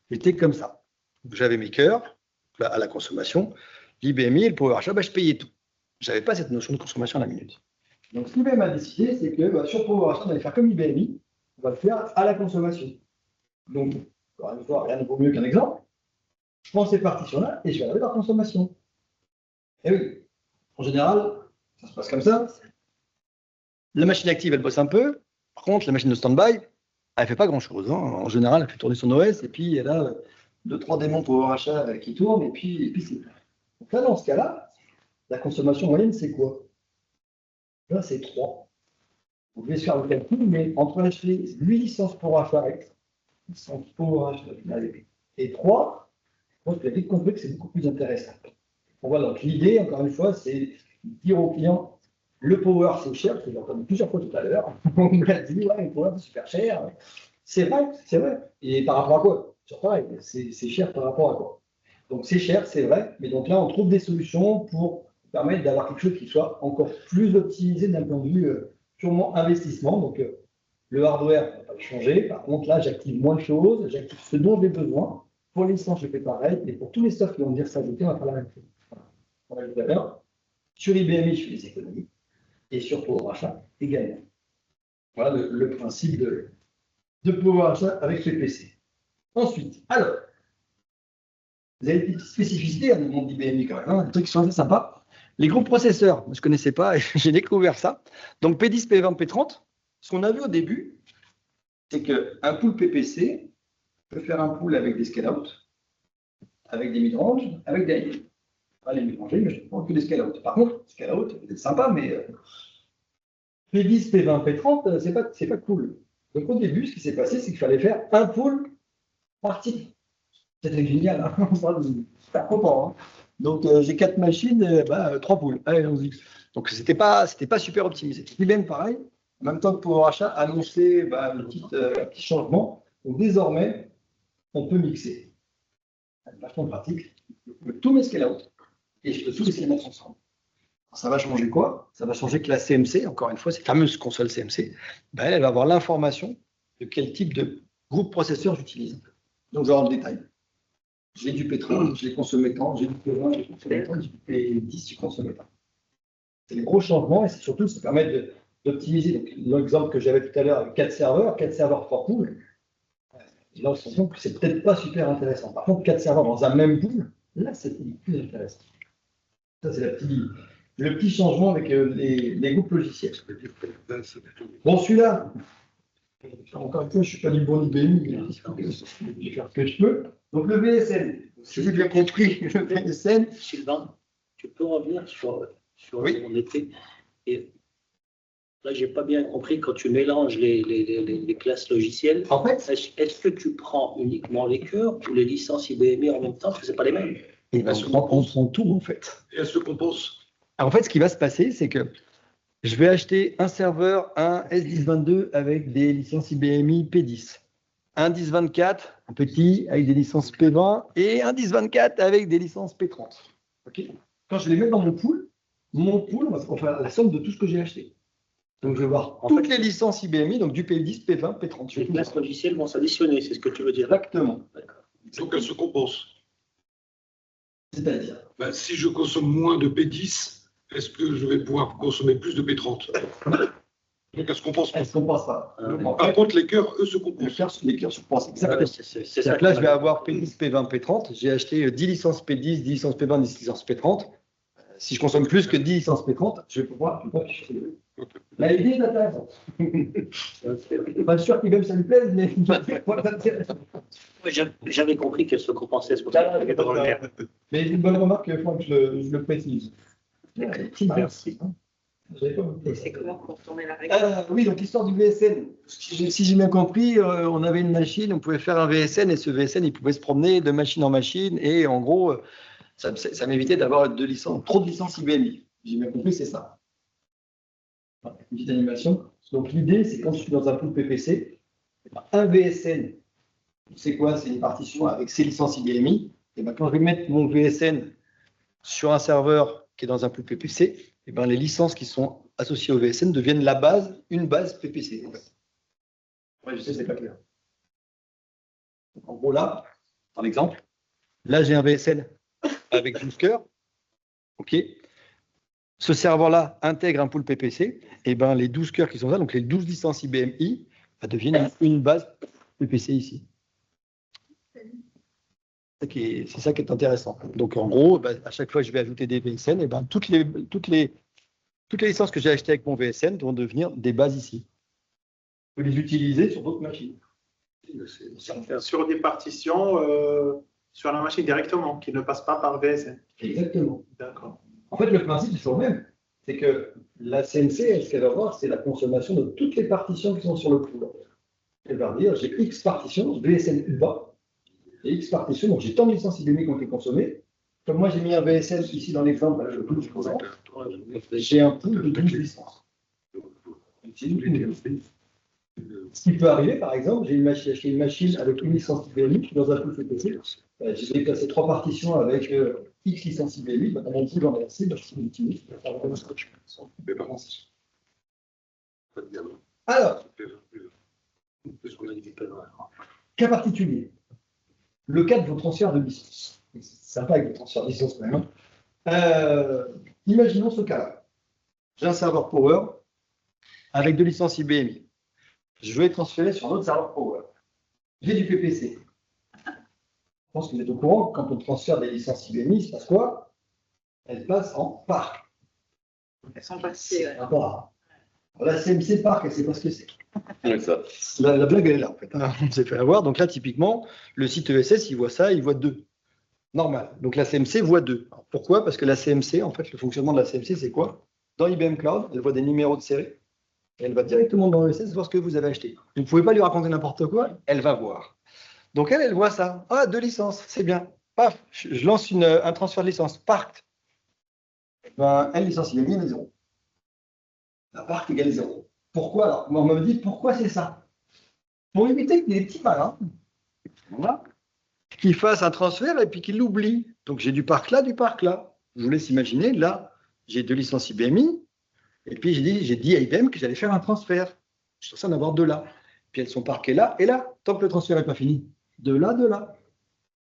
j'étais comme ça. J'avais mes cœurs à la consommation, l'IBMI et le Power Achat, je payais tout. Je n'avais pas cette notion de consommation à la minute. Donc, ce qu'IBM a décidé, c'est que sur Power Achat, on allait faire comme IBMI, on va le faire à la consommation. Donc, encore une fois, rien ne vaut mieux qu'un exemple. Je prends ces partitions-là et je vais regarder leur consommation. Et oui, en général, ça se passe comme ça. La machine active, elle bosse un peu. Par contre, la machine de stand-by, elle ne fait pas grand-chose. En général, elle fait tourner son OS et puis elle a 2-3 démons Power Achat qui tournent et puis c'est tout. Donc là, dans ce cas-là, la consommation moyenne, c'est quoi? Là, c'est 3. Vous pouvez se faire le calcul, mais entre acheter 8 licences pour achat et 3, je pense que vous avez vite compris que c'est beaucoup plus intéressant. Bon, voilà, donc l'idée, encore une fois, c'est dire au client, le power c'est cher, parce que j'ai entendu plusieurs fois tout à l'heure, on m'a dit, ouais, le power c'est super cher. C'est vrai, c'est vrai. Et par rapport à quoi? C'est pareil, c'est cher par rapport à quoi? Donc c'est cher, c'est vrai, mais donc là, on trouve des solutions pour permettre d'avoir quelque chose qui soit encore plus optimisé d'un point de vue purement investissement. Donc le hardware, on ne va pas le changer. Par contre, là, j'active moins de choses, j'active ce dont j'ai besoin. Pour les licences, je fais pareil. Et pour tous les stocks qui vont dire s'ajouter, on va faire la même chose. On va le dire tout à l'heure. Sur IBMI, je fais des économies. Et sur Power Achat également. Voilà le principe de Power Achat avec les PC. Ensuite, alors, vous avez des petites spécificités à mon IBMI quand même, des trucs qui sont assez sympas. Les groupes processeurs, je ne connaissais pas et j'ai découvert ça. Donc P10, P20, P30, ce qu'on a vu au début, c'est qu'un pool PPC peut faire un pool avec des scale-out, avec des mid-range, avec des high. Pas les mid-range, mais je ne prends que des scale-out. Par contre, scale-out, c'est sympa, mais P10, P20, P30, c'est pas cool. Donc au début, ce qui s'est passé, c'est qu'il fallait faire un pool par type. C'était génial, hein. On sera super content, hein. Donc j'ai 4 machines, 3 poules. Allez, allons-y. Donc c'était pas super optimisé. IBM, pareil, en même temps que pour Achat, annoncer un petit changement. Donc désormais, on peut mixer. C'est vachement pratique. Je peux tout mes scale-out et je peux tous les mettre ensemble. Ça va changer quoi? Ça va changer que la CMC, encore une fois, cette fameuse console CMC, elle va avoir l'information de quel type de groupe processeur j'utilise. Donc je vais avoir le détail. J'ai du P30, je l'ai consommé tant, j'ai du P20, j'ai consommé tant, j'ai du P10, j'ai consommé tant. C'est les gros changements et c'est surtout ça permet d'optimiser. Donc l'exemple que j'avais tout à l'heure avec 4 serveurs, 3 poules, là on se rend compte que c'est peut-être pas super intéressant. Par contre, 4 serveurs dans un même pool, là c'est plus intéressant. Ça c'est le petit changement avec les groupes logiciels. Bon, celui-là, encore une fois, je ne suis pas du bon IBM, mais je vais faire ce que je peux. Donc le VSN, si j'ai bien compris, le VSN. Sylvain, tu peux revenir sur Oui. où on était. Et là, je n'ai pas bien compris quand tu mélanges les classes logicielles. En fait, est-ce que tu prends uniquement les cœurs ou les licences IBM en même temps, parce que ce n'est pas les mêmes? on prend tout en fait. Et elles se composent. En fait, ce qui va se passer, c'est que je vais acheter un serveur, un S1022 avec des licences IBMI P10, un 1024, un petit avec des licences P20 et un 1024 avec des licences P30. Okay. Quand je les mets dans mon pool, on va faire la somme de tout ce que j'ai acheté. Donc je vais voir toutes les licences IBMI, donc du P10, P20, P30. Les classes logicielles vont s'additionner, c'est ce que tu veux dire? Exactement. Donc elles se composent. C'est-à-dire Si je consomme moins de P10, est-ce que je vais pouvoir consommer plus de P30? Donc elles se compensent pas. Elles ne se compensent pas. Par contre, les cœurs, eux, se composent. Les cœurs se compensent. Exactement. C'est ça. Là, je vais avoir P10, P20, P30. J'ai acheté 10 licences P10, 10 licences P20, 10 licences P30. Si je consomme plus que 10 licences P30, je vais pouvoir afficher les deux. Là, l'idée est intéressante. Je ne suis pas sûr qu'IBM ça lui plaise, mais J'avais compris qu'elle se compensait. Mais une bonne remarque, il faut que je le précise. Merci. C'est comment pour tourner la règle? Oui, donc l'histoire du VSN. Si j'ai bien compris, on avait une machine, on pouvait faire un VSN et ce VSN, il pouvait se promener de machine en machine et en gros, ça m'évitait d'avoir trop de licences IBMI. J'ai bien compris, c'est ça. Une petite animation. Donc l'idée, c'est quand je suis dans un pool PPC, un VSN, c'est quoi? C'est une partition avec ses licences IBMI. Et quand je vais mettre mon VSN sur un serveur qui est dans un pool PPC, et les licences qui sont associées au VSN deviennent une base PPC. Ouais, je sais, c'est pas clair. Donc, en gros, là, par exemple, là, j'ai un VSN avec 12 cœurs. OK. Ce serveur-là intègre un pool PPC. Et les 12 cœurs qui sont là, donc les 12 licences IBMI, deviennent une base PPC ici. C'est ça qui est intéressant. Donc, en gros, à chaque fois que je vais ajouter des VSN, et toutes les licences que j'ai achetées avec mon VSN vont devenir des bases ici. Je peux les utiliser sur d'autres machines. Sur des partitions sur la machine directement, qui ne passent pas par VSN. Exactement. D'accord. En fait, le principe est toujours le même. C'est que la CMC, ce qu'elle va voir, c'est la consommation de toutes les partitions qui sont sur le pool. Elle va dire, j'ai X partitions, VSN UBA, et X partitions, donc j'ai tant de licences IBMI qui ont été consommées. Comme moi, j'ai mis un VSN ici dans l'exemple, j'ai un pool de 12 licences. Ce qui peut arriver, par exemple, j'ai acheté une machine avec une licence IBMI dans un pool PPC. J'ai déplacé 3 partitions avec X licences IBMI. Dans mon pool, j'en ai assez, je l'utilise. Alors, cas particulier. Le cas de vos transferts de licence. C'est sympa avec vos transferts de licence quand même. Imaginons ce cas-là. J'ai un serveur Power avec 2 licences IBMI. Je vais transférer sur un autre serveur Power. J'ai du PPC. Je pense que vous êtes au courant que quand on transfère des licences IBMI, il se passe quoi? Elles passent en parc. Elles sont passées. C'est un part. La CMC Parc, elle ne sait pas ce que c'est. Ouais, ça. La blague, elle est là, en fait. On s'est fait avoir. Donc là, typiquement, le site ESS, il voit ça, il voit 2. Normal. Donc la CMC voit 2. Alors, pourquoi? Parce que la CMC, en fait, le fonctionnement de la CMC, c'est quoi? Dans IBM Cloud, elle voit des numéros de série. Et elle va directement dans ESS voir ce que vous avez acheté. Vous ne pouvez pas lui raconter n'importe quoi, elle va voir. Donc elle voit ça. Ah, 2 licences, c'est bien. Paf, je lance un transfert de licence. Parc. Ben, N licence, il est bien 0. La Parc égale 0. Pourquoi alors? On me dit pourquoi c'est ça? Pour éviter qu'il y ait des petits malins, voilà, qu'il fasse un transfert et puis qu'il l'oublie. Donc j'ai du parc là, du parc là. Je vous laisse imaginer, là, j'ai 2 licences IBMI, et puis j'ai dit à IBM que j'allais faire un transfert. Je suis censé en avoir 2 là. Puis elles sont parquées là et là, tant que le transfert n'est pas fini. De là, de là.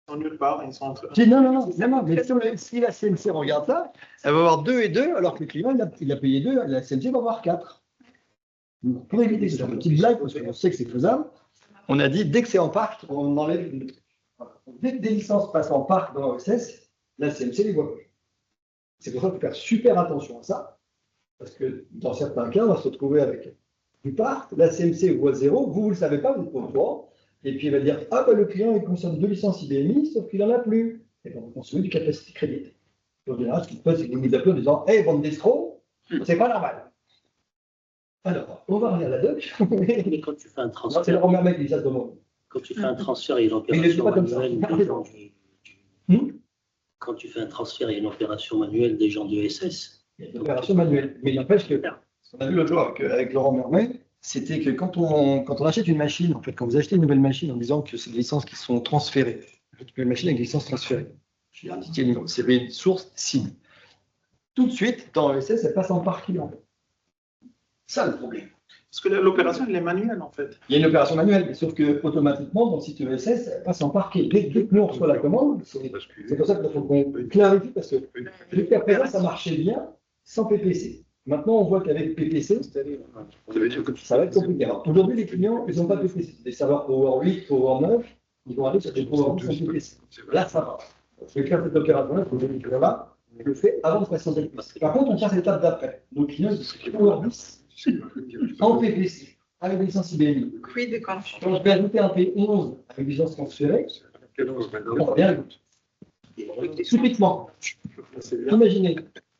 Ils sont nulle part, ils sont entre eux. Non, mais si la CMC regarde ça, elle va avoir 2 et 2, alors que le client, il a payé 2, la CMC va avoir 4. Pour éviter ce genre de petite blague, parce qu'on sait que c'est faisable, on a dit, dès que c'est en parc, on enlève. Dès que des licences passent en parc dans OSS, la CMC les voit plus. C'est pour ça qu'il faut faire super attention à ça, parce que dans certains cas, on va se retrouver avec du parc, la CMC voit 0, vous ne le savez pas, vous n'êtes pas au courant, et puis il va dire, ah ben le client il consomme 2 licences IBMI, sauf qu'il n'en a plus. Et donc vous consommez du capacity credit. En général, ce qu'il fait, c'est que vous nous appelez en disant, hey, bande d'escrocs, c'est pas normal. Alors, on va regarder la doc. Mais quand tu fais un Non, c'est transfert, le premier mec qui ça demande. quand tu fais un transfert et une Mais il ne dit opération pas comme ça. manuelle des gens quand tu fais un transfert et une opération manuelle des gens de SS, Il y a une opération manuelle. Mais il n'empêche que, ce qu'on a vu l'autre jour avec Laurent Mermet, c'était que quand on achète une machine, en fait, quand vous achetez une nouvelle machine en disant que c'est des licences qui sont transférées, une nouvelle machine avec des licences transférées, je vais indiquer le numéro de série source cible. Tout de suite, dans ESS, elle passe en parc client. Ça, le problème. Parce que l'opération, elle est manuelle, en fait. Il y a une opération manuelle, mais sauf que automatiquement, dans le site ESS, elle passe en parquet. Dès que nous, on reçoit la commande, c'est pour ça qu'il faut qu'on clarifie, parce que jusqu'à présent, ça marchait bien sans PPC. Maintenant, on voit qu'avec PPC, ça va être compliqué. Alors, aujourd'hui, les clients, ils n'ont pas de PPC. Des serveurs Power 8, Power 9, ils vont aller sur des Power 8 sans PPC. Là, ça va. Je vais faire cette opération-là, je vais le là, je le fais avant de passer en PPC. Par contre, on passe l'étape d'après. Nos clients, ils Power 10 en PPC, avec des licences IBMI. Quid quand tu Quand je vais ajouter un P11 avec des licences transférées, on va bien le Typiquement, imaginez,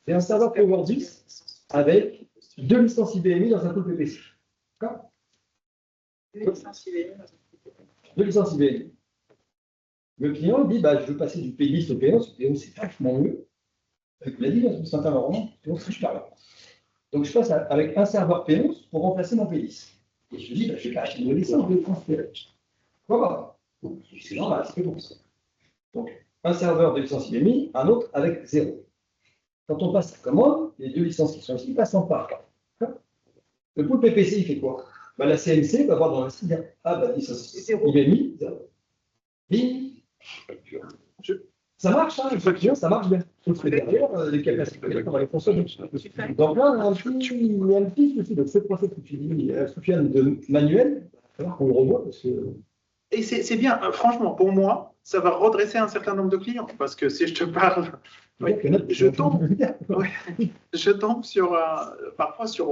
c'est un serveur Power 10 avec 2 licences IBMI dans un pool PPC. D'accord? 2 licences IBMI. Le client dit, bah, je veux passer du P10 au P11, P11 c'est vachement mieux. Il a dit, c'est un environnement, P11 c'est super bien. Donc je passe avec un serveur P11 pour remplacer mon P10. Et je dis, bah, je vais acheter une nouvelle licence, je vais le transférer. Pourquoi pas? C'est normal, c'est bon ça. Donc, un serveur de licence IBMI, un autre avec 0. Quand on passe à commande, les 2 licences qui sont ici passent en parc. Le pool PPC, il fait quoi? Bah, la CMC va voir dans la site, ah bah licence IBMI, 0. Bing. Ça marche, hein, effectivement, ça marche bien. Sauf que derrière, les capacités, on va les consommer. Donc là, il y a un petit souci. Donc ce process que tu dis, Soufiane, de manuel, il va falloir qu'on le revoie parce que. Et c'est bien, franchement, pour moi, ça va redresser un certain nombre de clients. Parce que si je te parle, je tombe sur, parfois sur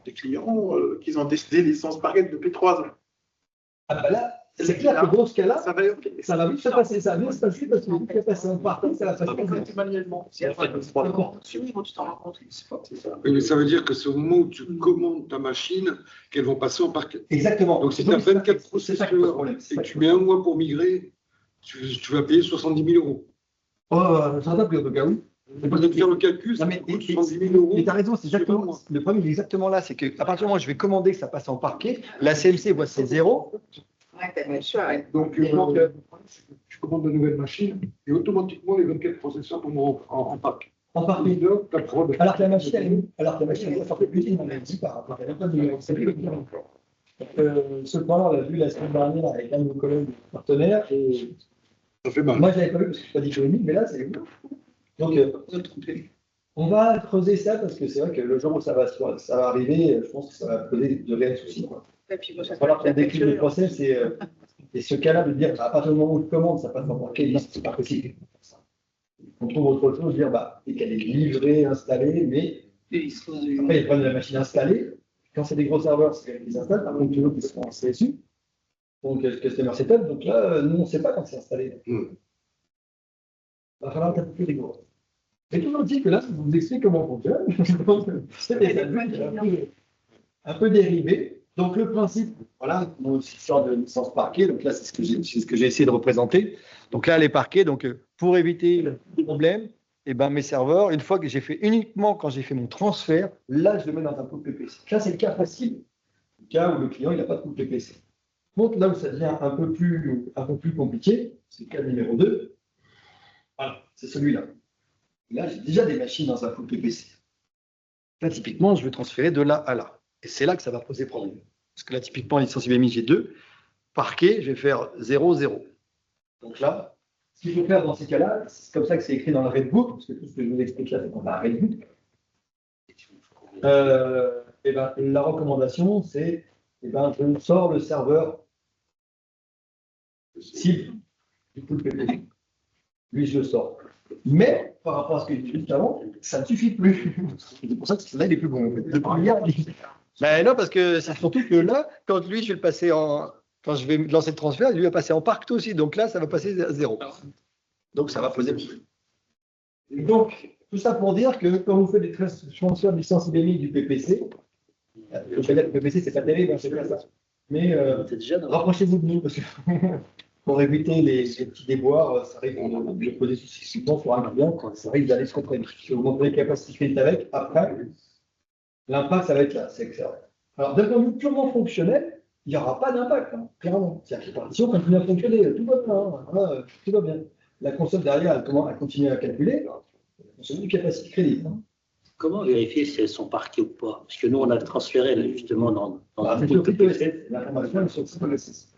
des clients qui ont des licences pareilles depuis 3 ans. Ah bah là, c'est clair que dans ce cas-là, ça va vite se passer. Ça va bien se passer parce que tu vas passer en partie, ça va passer manuellement. tu t'en rends compte. Oui, mais ça veut dire que c'est au moment où tu commandes ta machine qu'elles vont passer en parquet. Exactement. Donc si tu as 24 processeurs et que tu mets un mois pour migrer, tu vas payer 70 000 euros. Oh, ça va plus au cas où. Tu vas faire le calcul, ça coûte 70 000 euros. Mais tu as raison, c'est exactement. Le problème, il est exactement là. C'est qu'à partir du moment où je vais commander que ça passe en parquet, la CMC voit c'est 0. Ouais, t'as le choix, ouais. Donc, tu commandes de nouvelles machines et automatiquement, les 24 processeurs vont en pack. En parquet. Ta prod. Alors que la machine, elle est sortie plus vite, on l'a dit par rapport à la numéro. Ce point-là, on l'a vu la semaine dernière avec un de nos collègues partenaires. Et Ça fait mal. moi, je n'avais pas vu parce que je ne suis pas diplômé, mais là, c'est bon. Donc, on va creuser ça parce que c'est vrai que le jour où ça va arriver, je pense que ça va poser de réels soucis. Et puis, bon, ça Il va falloir qu'on décline le process et ce cas-là de dire à partir du moment où je commande, ça passe en parquet, c'est pas possible. On trouve autre chose, dire bah, et qu'elle est livrée, installée, mais Après, ils prennent la machine installée. Quand c'est des gros serveurs, c'est qu'ils installent. Par contre, ils sont en CSU. Donc, Customer Setup. Donc là, nous, on ne sait pas quand c'est installé. Il va falloir un peu plus rigoureux. Mais toujours dit que là, je vous explique comment on fonctionne. C'est des calculs un peu dérivés. Donc, le principe, voilà, c'est une sorte de licence parquet. Donc là, c'est ce que j'ai essayé de représenter. Donc là, les parquets, donc, pour éviter le problème, eh ben, mes serveurs, une fois que j'ai fait uniquement quand j'ai fait mon transfert, là, je le mets dans un pool PPC. Là, c'est le cas facile, le cas où le client il n'a pas de pool PPC. Donc là où ça devient un peu plus compliqué, c'est le cas numéro 2. Voilà, c'est celui-là. Là, j'ai déjà des machines dans un pool PPC. Là, typiquement, je vais transférer de là à là. Et c'est là que ça va poser problème. Parce que là, typiquement, licence IBMI, j'ai 2. Parquet, je vais faire 0, 0. Donc là, ce qu'il faut faire dans ces cas-là, c'est comme ça que c'est écrit dans le Redbook, parce que tout ce que je vous explique là, c'est dans la Redbook. Et ben, la recommandation, c'est je sors le serveur cible du pool PPC. Lui, je le sors. Mais, par rapport à ce que j'ai dit juste avant, ça ne suffit plus. C'est pour ça que là, il est plus bon. Ben non, parce que c'est surtout que là, quand lui, je vais le passer en. Quand je vais lancer le transfert, lui va passer en parc aussi. Donc là, ça va passer à 0. Donc ça va poser problème. Donc, tout ça pour dire que quand vous faites des transferts de licence IBMI du PPC, je vais dire que le PPC, c'est pas terrible, c'est pas ça. Mais rapprochez-vous de nous, parce que pour éviter les petits déboires, ça arrive de poser soucis souvent sur un client, ça arrive d'aller se comprendre. Si vous montrez les capacités avec, après, l'impact, ça va être là, c'est excellent. Alors, d'un point de vue purement fonctionnel, il n'y aura pas d'impact, hein, clairement. C'est-à-dire que les partitions continuent à fonctionner, tout va bien, hein, tout va bien. La console derrière, elle continue à calculer, c'est une capacité de crédit. Hein. Comment vérifier si elles sont parquées ou pas? Parce que nous, on a transféré là, justement dans c'est sur PPC. L'information est sur PPC.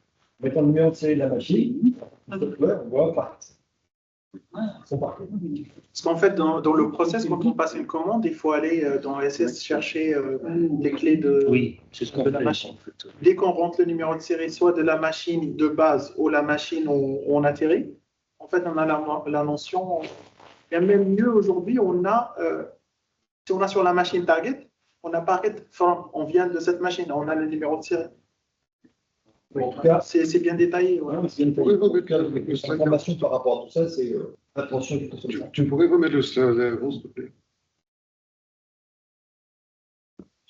Mettant le numéro de série de la machine, on voit parquet. Ils sont parqués. Parce qu'en fait, dans le process, quand on passe une commande, il faut aller dans SS chercher les clés de, oui, c'est ce qu'on de la fait, machine. en fait. Dès qu'on rentre le numéro de série, soit de la machine de base ou la machine où on atterrit, en fait, on a la notion. Et même mieux aujourd'hui, si on a sur la machine target, on a target from, on vient de cette machine, on a le numéro de série. En tout cas, c'est bien détaillé. Ouais. L'information par rapport à tout ça, c'est attention du consommateur. Tu pourrais remettre le slide avant, s'il te plaît.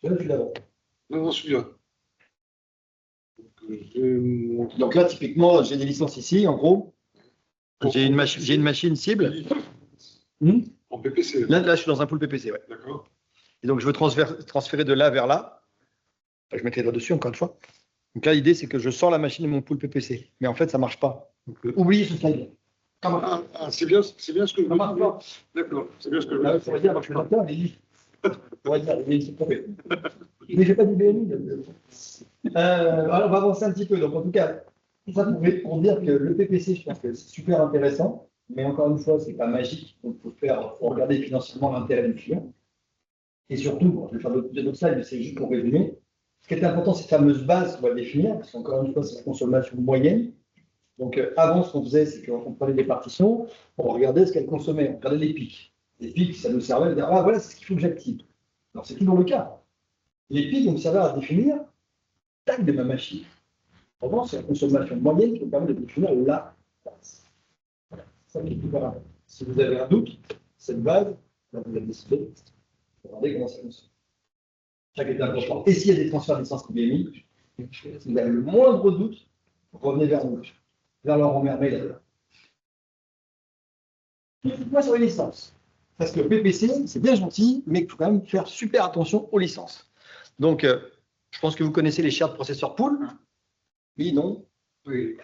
Celui-là, tu l'as. Non, celui-là. Donc là, typiquement, j'ai des licences ici, en gros. J'ai une machine cible. En PPC. Là, je suis dans un pool PPC, ouais. D'accord. Et donc, je veux transférer de là vers là. Enfin, je mettrai les doigts dessus, encore une fois. Donc là, l'idée, c'est que je sors la machine de mon pool PPC. Mais en fait, ça ne marche pas. Donc, oubliez ce slide. C'est bien ce que je veux marche pas. D'accord, c'est bien ce que je Là, veux ça veut dire, je suis docteur, mais on va dire, il est trompé. Mais je n'ai pas dit BNI. Alors, on va avancer un petit peu. Donc, en tout cas, ça pour dire que le PPC, je pense que c'est super intéressant. Mais encore une fois, ce n'est pas magique. Donc, il faut regarder financièrement l'intérêt du client. Et surtout, bon, je vais faire d'autres slides, mais c'est juste pour résumer. Ce qui est important, c'est cette fameuse base qu'on va définir, parce qu'encore une fois, c'est la consommation moyenne. Donc, avant, ce qu'on faisait, c'est qu'on prenait des partitions, on regardait ce qu'elles consommaient, on regardait les pics. Les pics, ça nous servait à dire, ah, voilà, c'est ce qu'il faut que j'active. Alors, c'est toujours le cas. Les pics vont me servir à définir la taille de ma machine. En revanche, c'est la consommation moyenne qui me permet de définir la base. Voilà, c'est ça qui est plus important. Si vous avez un doute, cette base, là, vous la décidez. Regardez comment ça fonctionne. Chaque est important. Et s'il y a des transferts de licence IBMI, si vous avez le moindre doute, revenez vers nous, vers Laurent Mermet là-dedans. Moi sur les licences. Parce que PPC, c'est bien gentil, mais il faut quand même faire super attention aux licences. Donc, je pense que vous connaissez les shared processor pool. Oui, non. Oui.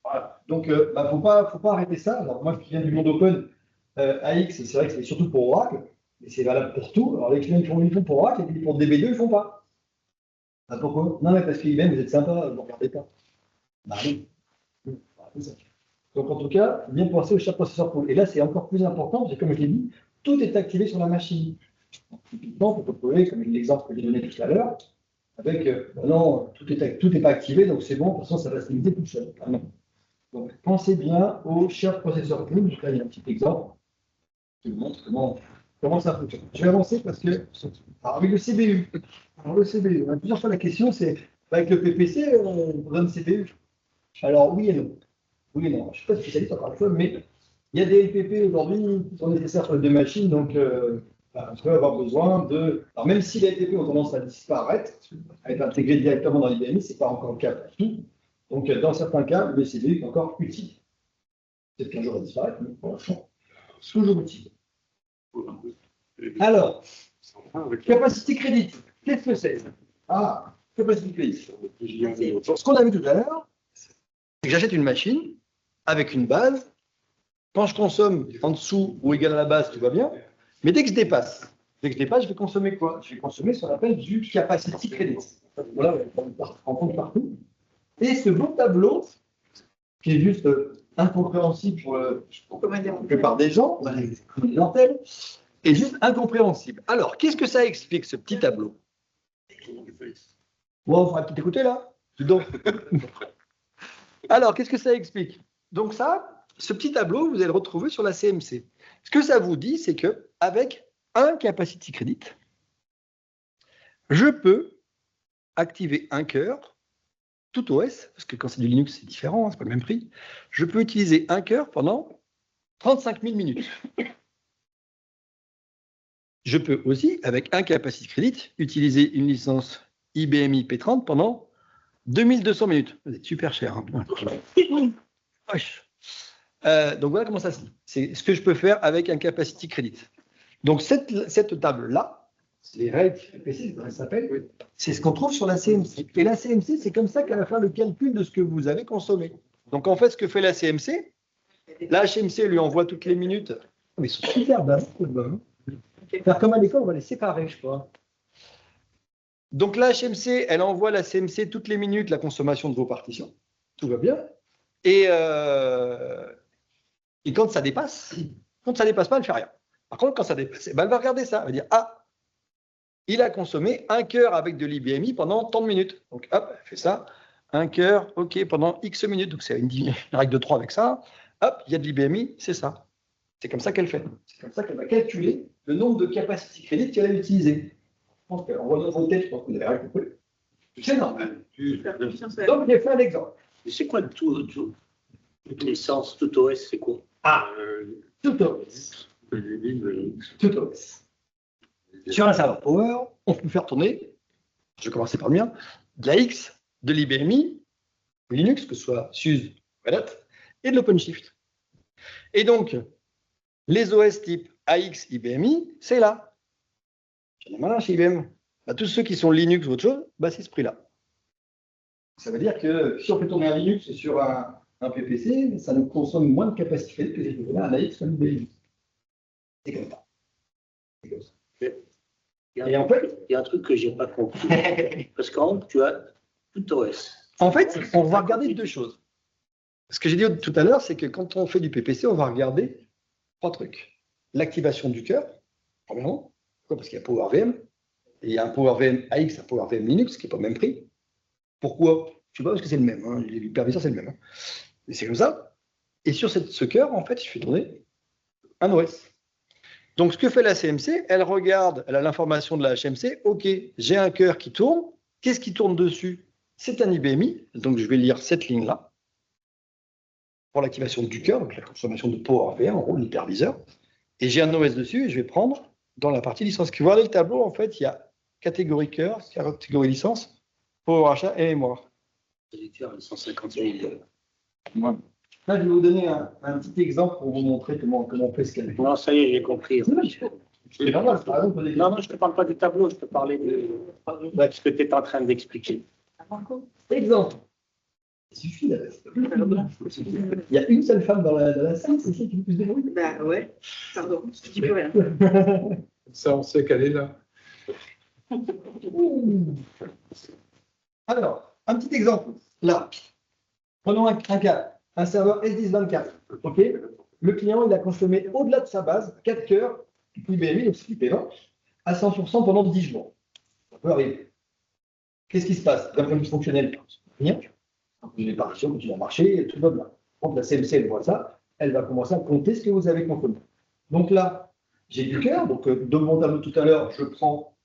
Voilà. Donc, il ne faut pas arrêter ça. Alors, moi, qui viens du monde open, AX, c'est vrai que c'est surtout pour Oracle. Et c'est valable pour tout. Alors, les clients, ils font pour Oracle, et puis pour DB2, ils ne font pas. Ah, pourquoi? Non, mais parce qu'IBM, vous êtes sympa, vous ne regardez pas. Bah oui. Donc, en tout cas, bien penser au shared processor pool. Et là, c'est encore plus important, parce que comme je l'ai dit, tout est activé sur la machine. Typiquement, on peut trouver, comme l'exemple que j'ai donné tout à l'heure, avec non, tout n'est pas activé, donc c'est bon, de toute façon, ça va se limiter tout seul. Ah, non. Donc, pensez bien au shared processor pool. Là, il y a un petit exemple qui vous montre comment comment ça fonctionne. Je vais avancer parce que. Alors, avec le CBU. Alors, le CBU, on a plusieurs fois la question, c'est avec le PPC, on donne CBU. Alors, oui et non. Oui et non. Je ne suis pas spécialiste encore une fois, mais il y a des LPP aujourd'hui qui sont nécessaires sur les deux machines, donc on peut avoir besoin de. Alors, même si les LPP ont tendance à disparaître, à être intégrés directement dans l'IBMI, ce n'est pas encore le cas pour tout. Donc, dans certains cas, le CBU est encore utile. Peut-être qu'un jour il va disparaître, mais pour l'instant, toujours utile. Alors, capacité crédit, qu'est-ce que c'est? Ah, capacité crédit. Ce qu'on a vu tout à l'heure, c'est que j'achète une machine avec une base. Quand je consomme en dessous ou égal à la base, tout va bien. Mais dès que je dépasse, je vais consommer quoi? Je vais consommer ce qu'on appelle du capacity credit. Voilà, on compte partout. Et ce beau tableau, qui est juste incompréhensible pour la plupart des gens, les dentelles, est juste incompréhensible. Alors, qu'est-ce que ça explique, ce petit tableau? Bon, on va peut-être écouter là. Donc, alors, qu'est-ce que ça explique? Donc ça, ce petit tableau, vous allez le retrouver sur la CMC. Ce que ça vous dit, c'est que avec un capacity credit, je peux activer un cœur, tout OS, parce que quand c'est du Linux, c'est différent, c'est pas le même prix. Je peux utiliser un cœur pendant 35 000 minutes. Je peux aussi, avec un capacity credit, utiliser une licence IBMI P30 pendant 2200 minutes. C'est super cher. Hein. Donc voilà comment ça se dit. C'est ce que je peux faire avec un capacity credit. Donc cette table-là, les règles PPC, ça s'appelle, c'est ce qu'on trouve sur la CMC. Et la CMC, c'est comme ça qu'elle va faire le calcul de ce que vous avez consommé. Donc en fait, ce que fait la CMC, la HMC lui envoie toutes les minutes. Mais ils sont super bas. Faire comme à l'école, on va les séparer, je crois. Donc la HMC, elle envoie à la CMC toutes les minutes la consommation de vos partitions. Tout va bien. Et quand ça dépasse, pas, elle ne fait rien. Par contre, quand ça dépasse, elle va regarder ça. Elle va dire, ah, il a consommé un cœur avec de l'IBMI pendant tant de minutes. Donc, hop, elle fait ça. Un cœur, OK, pendant X minutes. Donc, c'est une règle de 3 avec ça. Hop, il y a de l'IBMI, c'est ça. C'est comme ça qu'elle fait. C'est comme ça qu'elle va calculer le nombre de capacity credit qu'elle a utilisé. Je pense qu'en voyant vos têtes, je pense que vous avez rien compris. C'est normal. Donc, j'ai fait un exemple. Mais c'est quoi toute licence, tout OS, c'est quoi? Ah, tout OS. Tout OS. Sur un serveur Power, on peut faire tourner, je vais commencer par le mien, de la X, de l'IBMI, Linux, que ce soit SUSE, Red Hat, et de l'OpenShift. Et donc, les OS type AX, IBMI, c'est là. J'en ai malin chez IBM. Bah, tous ceux qui sont Linux ou autre chose, bah, c'est ce prix-là. Ça veut dire que si on fait tourner un Linux sur un PPC, ça nous consomme moins de capacité que si on fait un AX ou un IBMI. C'est comme ça. C'est comme ça. Et en fait, il y a un truc que je n'ai pas compris. Parce qu'en haut, tu as tout OS. En fait, on va regarder deux choses. Ce que j'ai dit tout à l'heure, c'est que quand on fait du PPC, on va regarder trois trucs. L'activation du cœur, premièrement. Pourquoi? Parce qu'il y a PowerVM. Et il y a un PowerVM AX, un PowerVM Linux, qui n'est pas le même prix. Pourquoi? Je ne sais pas, parce que c'est le même. Hein. L'hyperviseur, c'est le même. Hein. Et c'est comme ça. Et sur ce cœur, en fait, je fais tourner un OS. Donc, ce que fait la CMC, elle regarde, elle a l'information de la HMC. OK, j'ai un cœur qui tourne. Qu'est-ce qui tourne dessus? C'est un IBMI. Donc, je vais lire cette ligne-là pour l'activation du cœur, donc la consommation de PowerVM, en gros, l'hyperviseur. Et j'ai un OS dessus et je vais prendre dans la partie licence. Vous voyez le tableau, en fait, il y a catégorie cœur, catégorie licence, Power achat et mémoire. Lecteur 150 000. Ouais. Là, je vais vous donner un petit exemple pour vous montrer comment on fait ce calcul. Non, ça y est, j'ai compris. C'est normal, par exemple, Non, je ne te parle pas du tableau, je te parlais de ce que tu es en train d'expliquer. Exemple. Il suffit là. Il y a une seule femme dans la salle, c'est ça qui fait plus de bruit? Bah ouais, pardon, je dis plus rien. Ça, on sait qu'elle est là. Alors, un petit exemple. Là, prenons un cas. Un serveur S1024. OK. Le client, il a consommé au-delà de sa base 4 cœurs, IBMI, donc IP20, à 100% pendant 10 jours. Ça peut arriver. Qu'est-ce qui se passe d'un point de vue fonctionnel? Rien. Les partitions continuent à marcher, tout va bien. Quand la CMC elle voit ça, elle va commencer à compter ce que vous avez consommé. Donc là, j'ai du cœur. Donc, de mon tableau tout à l'heure, je prends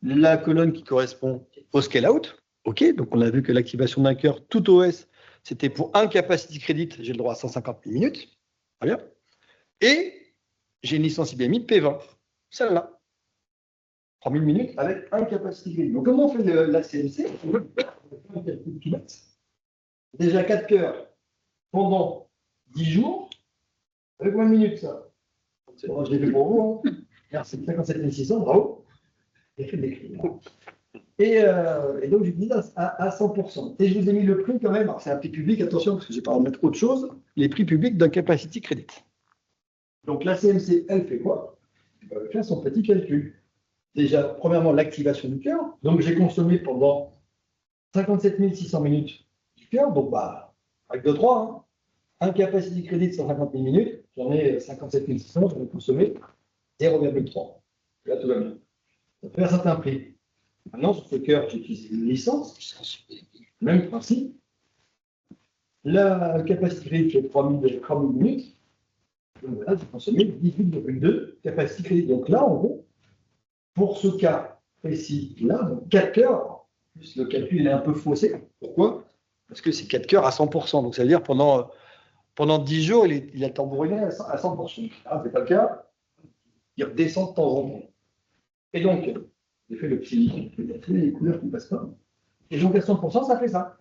la colonne qui correspond au scale out. OK, donc on a vu que l'activation d'un cœur tout OS, c'était pour un capacity credit, j'ai le droit à 150 minutes. Très bien. Et j'ai une licence IBMI P20, celle-là. 3000 minutes avec un capacity credit. Donc, comment on fait la CMC? Déjà 4 cœurs pendant 10 jours. Avec combien de minutes, ça? Bon, je l'ai fait pour vous. Hein. Merci, 57 600, bravo. J'ai fait de l'écrit. Et donc, j'utilise à 100%. Et je vous ai mis le prix quand même. Alors, c'est un prix public, attention, parce que je n'ai pas envie de mettre autre chose. Les prix publics d'un capacity credit. Donc, la CMC, elle fait quoi? Elle va faire son petit calcul. Déjà, premièrement, l'activation du cœur. Donc, j'ai consommé pendant 57 600 minutes du cœur. Donc, bah, avec 2-3, hein. Un capacity credit de 150 000 minutes. J'en ai 57 600, j'en ai consommé 0,3. Là, tout va bien. Ça fait un certain prix. Maintenant, sur ce cœur, j'utilise une licence. Même principe. La capacity credit fait 3000 minutes. Donc voilà, j'ai consommé 18,2 capacity credit. Donc là, en gros, pour ce cas précis, là, donc 4 cœurs, plus le calcul il est un peu faussé. Pourquoi? Parce que c'est 4 cœurs à 100%. Donc ça veut dire pendant 10 jours, il a tambouriné à 100%. Ah, ce n'est pas le cas. Il redescend de temps en temps. Et donc, j'ai fait le petit, les couleurs qui ne passent pas. Et donc, à 100%, ça fait ça.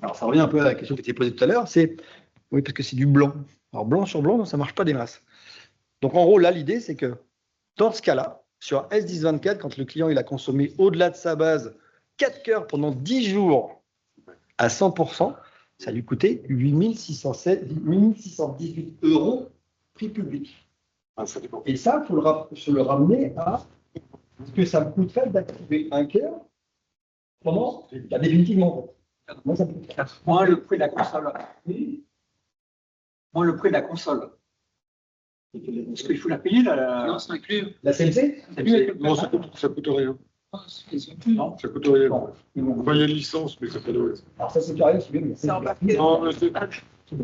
Alors, ça revient un peu à la question qui était posée tout à l'heure. C'est, oui, parce que c'est du blanc. Alors, blanc sur blanc, ça ne marche pas des masses. Donc, en gros, là, l'idée, c'est que dans ce cas-là, sur S1024, quand le client il a consommé au-delà de sa base 4 cœurs pendant 10 jours à 100%, ça lui coûtait 8 618 € prix public. Ah, ça dépend. Et ça, il faut se le ramener à ce que ça me coûterait d'activer un cœur pendant, définitivement. Moi, ça me coûte. Moins le prix de la console. Moins le prix de la console. Parce qu'il faut la payer, là. Non, c'est inclus. La CMC? Non, ça coûte rien. Ah, c'est inclus. Non. Ça coûte rien. Non. Enfin, il y a une licence, mais ça fait rien. Alors, ça, c'est rien, c'est bien. C'est embarqué. Non, mais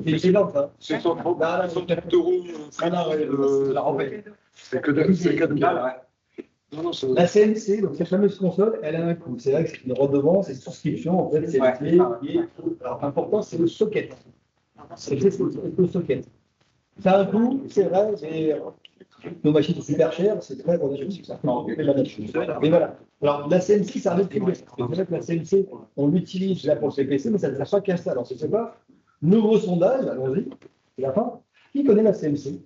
C'est excellent, ça. c'est 130 €. Ah non, ouais, la renvoie. C'est que de c'est que de Mal, ouais. Non, non, La CMC, donc cette fameuse console, elle a un coût. C'est vrai que c'est une redevance, c'est une souscription. En fait, c'est Ouais. la clé qui est. Alors, important, c'est le socket. C'est le socket. Ça a un coût, c'est vrai, mais nos machines sont super chères, c'est très bon. Mais voilà. Alors, la CMC, ça reste privé. C'est vrai que la CMC, on l'utilise là pour le CPC, mais ça ne sert pas qu'à ça. Alors, je ne sais pas. Nouveau sondage, allons-y. C'est la fin. Qui connaît la CMC?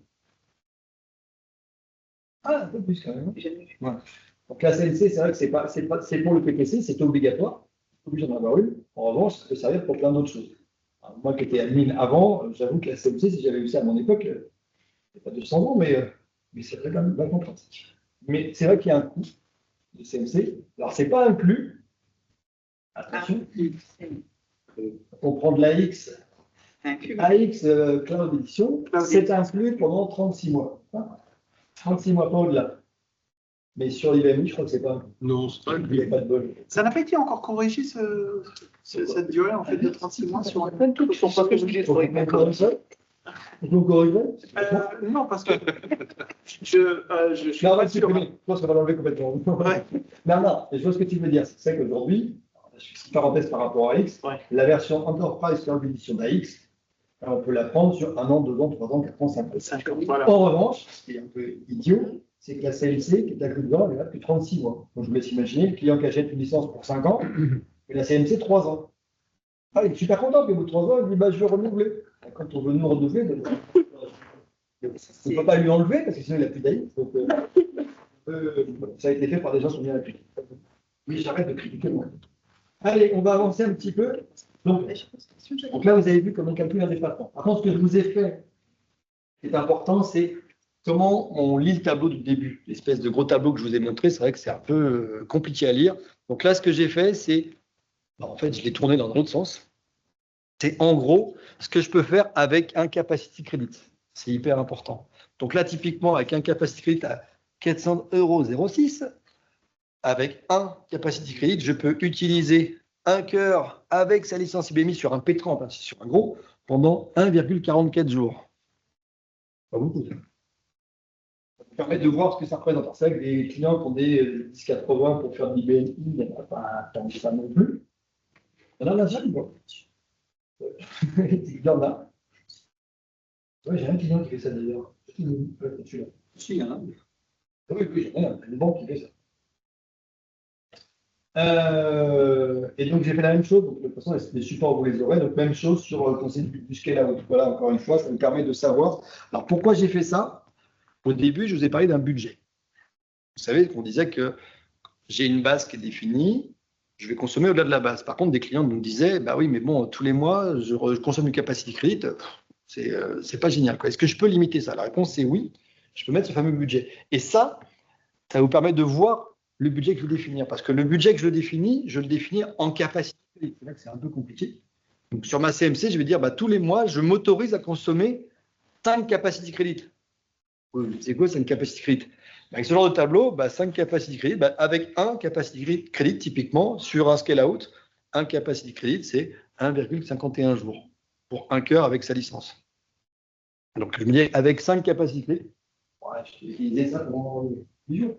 Ah, un peu plus quand même. Ouais. Donc la CMC, c'est vrai que c'est pour le PPC, c'est obligatoire. Obligé d'en avoir une. En revanche, ça peut servir pour plein d'autres choses. Alors, moi qui étais admin avant, j'avoue que la CMC, si j'avais eu ça à mon époque, c'est pas 200 ans, mais c'est quand même vachement pratique. Mais c'est vrai qu'il y a un coût de CMC. Alors, c'est pas inclus. Attention. On prend de l'AX. AX Cloud Edition, c'est inclus pendant 36 mois. 36 mois, pas au-delà. Mais sur l'IBMI, je crois que c'est pas. Non, c'est pas Il n'y a pas de bol. Ça n'a pas été encore corrigé, cette durée en fait de 36 mois sur un Ils sont pas obligés de Faut qu'on corrige ça. Vous corrigez? Non, parce que je suis Non, on va pas le sûr. supprimer. Je pense qu'on va l'enlever complètement. Ouais. Non, je vois ce que tu veux dire. C'est qu'aujourd'hui, parenthèse par rapport à X, Ouais. la version Enterprise Cloud Edition d'AX, on peut la prendre sur 1 an, 2 ans, 3 ans, 4 ans, 5 ans. 5 ans, voilà. En revanche, ce qui est un peu idiot, c'est que la CMC, qui est inclue dedans, elle est là depuis 36 mois. Donc je vous laisse imaginer le client qui achète une licence pour 5 ans, et la CMC 3 ans. Ah, il est super content, puis au bout de 3 ans, il dit bah, je veux renouveler. Et quand on veut nous renouveler, on ne peut pas lui enlever parce que sinon il n'a plus d'AX. Donc ça a été fait par des gens qui sont bien appliqués. Oui, j'arrête de critiquer moi. Allez, on va avancer un petit peu. Donc là, vous avez vu comment on calcule un déplacement. Par contre, ce que je vous ai fait, ce qui est important, c'est comment on lit le tableau du début. L'espèce de gros tableau que je vous ai montré, c'est vrai que c'est un peu compliqué à lire. Donc là, ce que j'ai fait, c'est, en fait, je l'ai tourné dans l'autre sens. C'est en gros ce que je peux faire avec un capacity credit. C'est hyper important. Donc là, typiquement, avec un capacity credit à 400,06 €, avec un capacity credit, je peux utiliser un cœur avec sa licence IBMI sur un P30, ainsi sur un gros, pendant 1,44 jours. Pas beaucoup. permet de voir ce que ça représente. Alors, c'est vrai que les clients qui ont des 1080 pour faire de l'IBNI, il n'y en a pas tant que ça non plus. Il y en a déjà, bon. Il y en a. Ouais, j'ai un client qui fait ça d'ailleurs. Celui-là. Si, hein. Oui, oui, j'en ai un. Une banque qui fait ça. Et donc j'ai fait la même chose, donc de toute façon les supports vous les aurez, donc même chose sur le conseil du scale-out. Voilà, encore une fois, ça me permet de savoir. Alors pourquoi j'ai fait ça? Au début, je vous ai parlé d'un budget. Vous savez qu'on disait que j'ai une base qui est définie, je vais consommer au-delà de la base. Par contre, des clients nous disaient, bah oui, mais bon, tous les mois, je consomme une capacité crédit, c'est pas génial, quoi. Est-ce que je peux limiter ça? La réponse c'est oui, je peux mettre ce fameux budget. Et ça vous permet de voir le budget que je veux définir. Parce que le budget que je le définis en capacité. C'est là que c'est un peu compliqué. Donc, sur ma CMC, je vais dire, tous les mois, je m'autorise à consommer 5 capacités crédit. C'est quoi, c'est une capacité crédit? Avec ce genre de tableau, 5 capacités crédit, avec un capacité crédit, typiquement, sur un scale-out, un capacité crédit, c'est 1,51 jours pour un cœur avec sa licence. Donc, je me dis, avec 5 capacités crédit, je vais utiliser ça pendant 10 jours.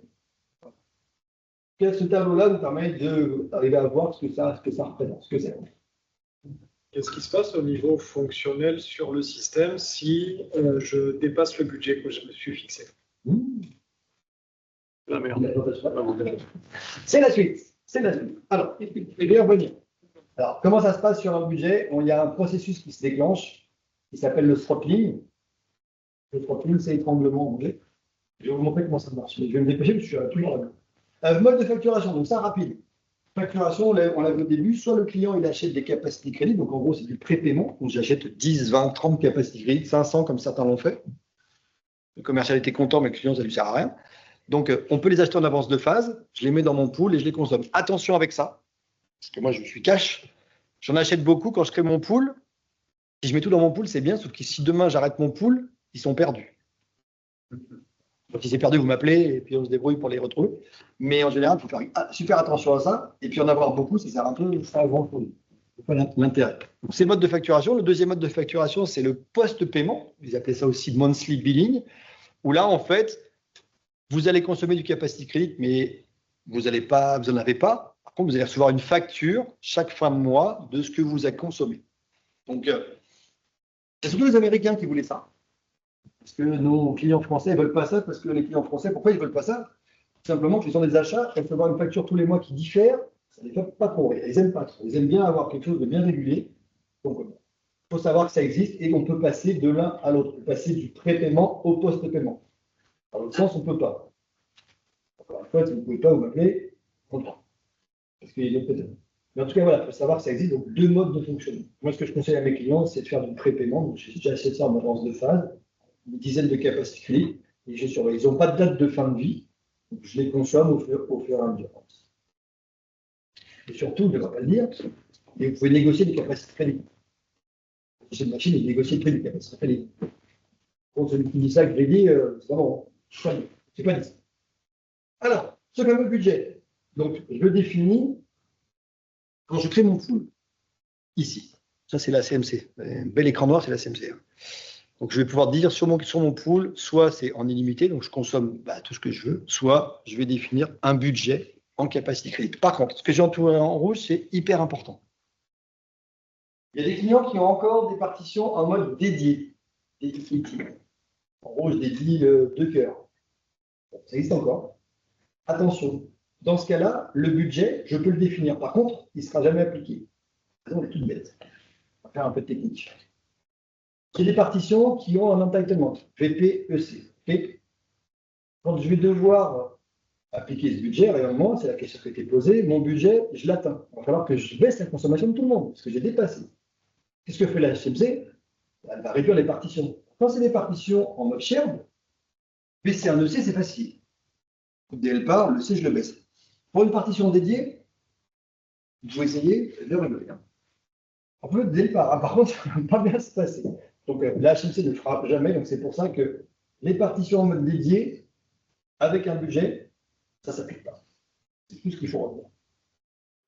Ce tableau-là vous permet d'arriver à voir ce que ça représente, ce que c'est. Qu'est-ce qui se passe au niveau fonctionnel sur le système si je dépasse le budget que je me suis fixé? La merde. C'est la suite. Alors, je vais y revenir. Alors, comment ça se passe sur un budget? Il y a un processus qui se déclenche, qui s'appelle le throttling. Le throttling, c'est étranglement en anglais. Je vais vous montrer comment ça marche, mais je vais me dépêcher parce que je suis toujours là. Mode de facturation, donc ça rapide. Facturation, on l'a vu au début, soit le client il achète des capacités crédit, donc en gros c'est du prépaiement, donc j'achète 10, 20, 30 capacités crédit, 500 comme certains l'ont fait. Le commercial était content, mais le client ça ne lui sert à rien. Donc on peut les acheter en avance de phase, je les mets dans mon pool et je les consomme. Attention avec ça, parce que moi je suis cash, j'en achète beaucoup quand je crée mon pool. Si je mets tout dans mon pool, c'est bien, sauf que si demain j'arrête mon pool, ils sont perdus. Donc, si c'est perdu, vous m'appelez et puis on se débrouille pour les retrouver. Mais en général, il faut faire super attention à ça. Et puis en avoir beaucoup, ça sert un peu à grand-chose. C'est pas l'intérêt. Donc, c'est le mode de facturation. Le deuxième mode de facturation, c'est le post-paiement. Ils appelaient ça aussi monthly billing. Où là, en fait, vous allez consommer du capacity credit, mais vous n'en avez pas. Par contre, vous allez recevoir une facture chaque fin de mois de ce que vous avez consommé. Donc, c'est surtout les Américains qui voulaient ça. Parce que nos clients français ne veulent pas ça, parce que les clients français, pourquoi ils ne veulent pas ça? Tout simplement qu'ils ont des achats, recevoir une facture tous les mois qui diffère, ça ne les fait pas trop rire. Ils n'aiment pas trop. Ils aiment bien avoir quelque chose de bien régulé. Donc, il faut savoir que ça existe et on peut passer de l'un à l'autre. On peut passer du pré-paiement au post-paiement. Dans l'autre sens, on ne peut pas. Encore une fois, si vous ne pouvez pas, vous m'appelez, content. Parce qu'ils ont peut-être. Mais en tout cas, voilà, il faut savoir que ça existe. Donc, deux modes de fonctionnement. Moi, ce que je conseille à mes clients, c'est de faire du pré-paiement. Donc, j'ai déjà acheté ça en avance de phase. Une dizaine de capacités crédit, et je surveille. Ils n'ont pas de date de fin de vie, donc je les consomme au fur et à mesure. Et surtout, je ne vais pas le dire, mais vous pouvez négocier des capacités crédit. C'est une machine et négocier le prix des capacités crédit. Pour celui qui dit ça, crédit, c'est pas bon. C'est pas dit. Alors, ce fameux budget, donc je le définis quand je crée mon pool. Ici. Ça, c'est la CMC. Un bel écran noir, c'est la CMC. Donc, je vais pouvoir dire sur mon pool, soit c'est en illimité, donc je consomme tout ce que je veux, soit je vais définir un budget en capacité crédit. Par contre, ce que j'ai entouré en rouge, c'est hyper important. Il y a des clients qui ont encore des partitions en mode dédié, en rouge, dédié de cœur. Bon, ça existe encore. Attention, dans ce cas-là, le budget, je peux le définir. Par contre, il ne sera jamais appliqué. On est toute bête. On va faire un peu de technique. J'ai des partitions qui ont un entitlement, VPEC. Quand je vais devoir appliquer ce budget, réellement, c'est la question qui a été posée, mon budget, je l'atteins. Il va falloir que je baisse la consommation de tout le monde, parce que j'ai dépassé. Qu'est-ce que fait la HMC? Elle va réduire les partitions. Quand c'est des partitions en mode shared, baisser un EC, c'est facile. Dès le part, le C, je le baisse. Pour une partition dédiée, vous pouvez essayer de réguler. On peut dès le part. Par contre, ça ne va pas bien se passer. Donc, la HMC ne le fera jamais. Donc, c'est pour ça que les partitions en mode dédié, avec un budget, ça ne s'applique pas. C'est tout ce qu'il faut retenir.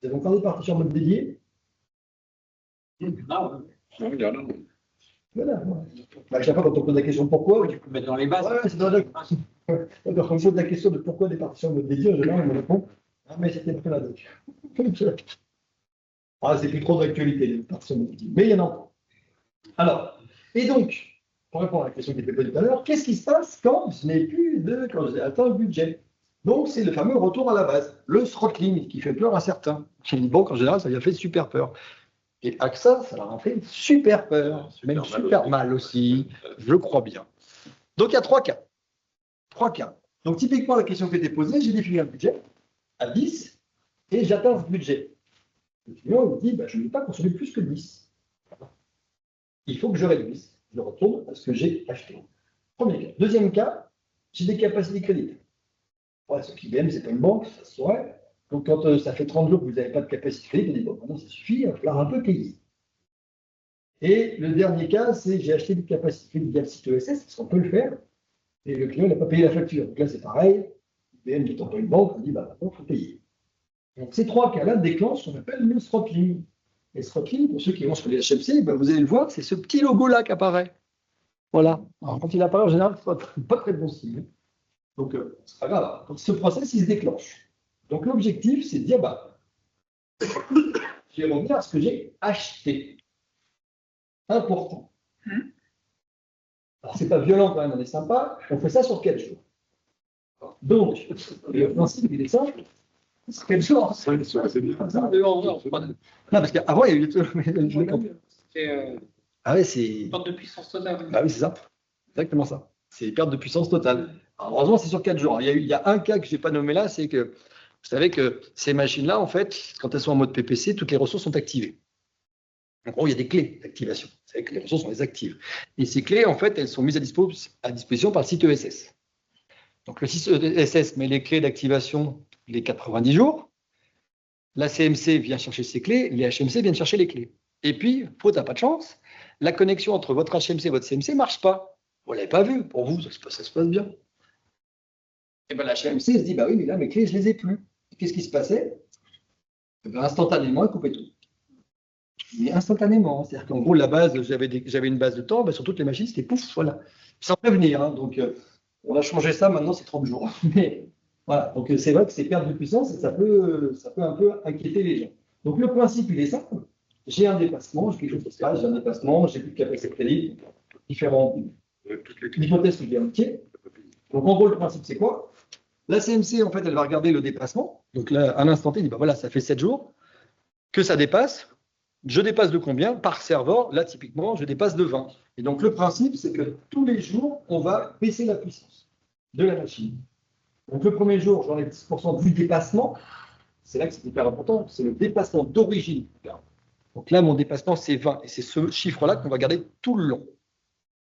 Vous avez encore des partitions en mode dédié? Non, Voilà. À chaque fois, quand on pose la question pourquoi, tu peux mettre dans les bases. ouais, c'est dans la... Donc, on me pose la question de pourquoi des partitions en mode dédié, en général, on me répond ah, mais c'était pas la doc. Ah, c'est plus trop d'actualité, les partitions en mode dédié. Mais il y en a encore. Alors, et donc, pour répondre à la question qui était posée tout à l'heure, qu'est-ce qui se passe quand quand j'ai atteint le budget? Donc, c'est le fameux retour à la base, le throttling qui fait peur à certains. Chez les banques, en général, ça lui a fait super peur. Et AXA, ça leur a fait super peur, même super mal aussi, je crois bien. Donc, il y a trois cas. Trois cas. Donc, typiquement, la question qui était posée, j'ai défini un budget à 10 et j'atteins ce budget. Le client il me dit, bah, je ne vais pas consommer plus que 10. Il faut que je réduise. Je retourne à ce que j'ai acheté. Premier cas. Deuxième cas, j'ai des capacités de crédit. Ouais, ce qui IBM, ce n'est pas une banque, ça se saurait. Donc, quand ça fait 30 jours que vous n'avez pas de capacité de crédit, vous dites, bon, maintenant, ça suffit, il va falloir un peu payer. Et le dernier cas, c'est j'ai acheté des capacités via le site ESS, parce qu'on peut le faire, et le client n'a pas payé la facture. Donc là, c'est pareil. IBM, n'étant pas une banque, on dit, bah, maintenant, il faut payer. Donc, ces trois cas-là déclenchent ce qu'on appelle le throttling. Et throttling, pour ceux qui vont sur les HMC, bah, vous allez le voir, c'est ce petit logo-là qui apparaît. Voilà. Alors, quand il apparaît, en général, ce n'est pas très bon signe. Donc, c'est pas grave. Donc, ce process, il se déclenche. Donc, l'objectif, c'est de dire, bah, je vais revenir à ce que j'ai acheté. Important. Alors, c'est pas violent quand même, on est sympa. On fait ça sur 4 jours. Donc, le principe, il est simple. C'est 4 jours. C'est bien. Non, parce qu'avant, il y a eu tout. Ah ouais, c'est. Perte de puissance totale. Ah oui, c'est ça. Exactement ça. C'est perte de puissance totale. Alors, heureusement, c'est sur 4 jours. Il y a un cas que je n'ai pas nommé là, c'est que vous savez que ces machines-là, en fait, quand elles sont en mode PPC, toutes les ressources sont activées. En gros, il y a des clés d'activation. Vous savez que les ressources, on les active. Et ces clés, en fait, elles sont mises à disposition par le site ESS. Donc, le site ESS met les clés d'activation les 90 jours. La CMC vient chercher ses clés, les HMC viennent chercher les clés. Et puis, faute à pas de chance, la connexion entre votre HMC et votre CMC ne marche pas. Vous ne l'avez pas vu. Pour vous, ça se passe bien. Et bien, la HMC se dit, bah oui, mais là, mes clés, je ne les ai plus. Qu'est-ce qui se passait? Instantanément, elle coupait tout. Mais instantanément. C'est-à-dire qu'en gros, la base, j'avais une base de temps, sur toutes les machines, c'était pouf, voilà. Sans prévenir. Hein. Donc, on a changé ça, maintenant, c'est 30 jours. Mais voilà. Donc, c'est vrai que c'est perte de puissance et ça peut un peu inquiéter les gens. Donc, le principe, il est simple. J'ai un dépassement, j'ai quelque chose qui se passe, j'ai un dépassement, j'ai plus de capacité de crédit, différentes hypothèses que j'ai indiquées. Donc, en gros, le principe, c'est quoi? La CMC, en fait, elle va regarder le dépassement. Donc là, à l'instant T, elle dit, bah voilà, ça fait 7 jours que ça dépasse. Je dépasse de combien? Par serveur, là, typiquement, je dépasse de 20. Et donc, le principe, c'est que tous les jours, on va baisser la puissance de la machine. Donc, le premier jour, j'enlève 10% du dépassement. C'est là que c'est hyper important. C'est le dépassement d'origine. Donc là, mon dépassement, c'est 20. Et c'est ce chiffre-là qu'on va garder tout le long.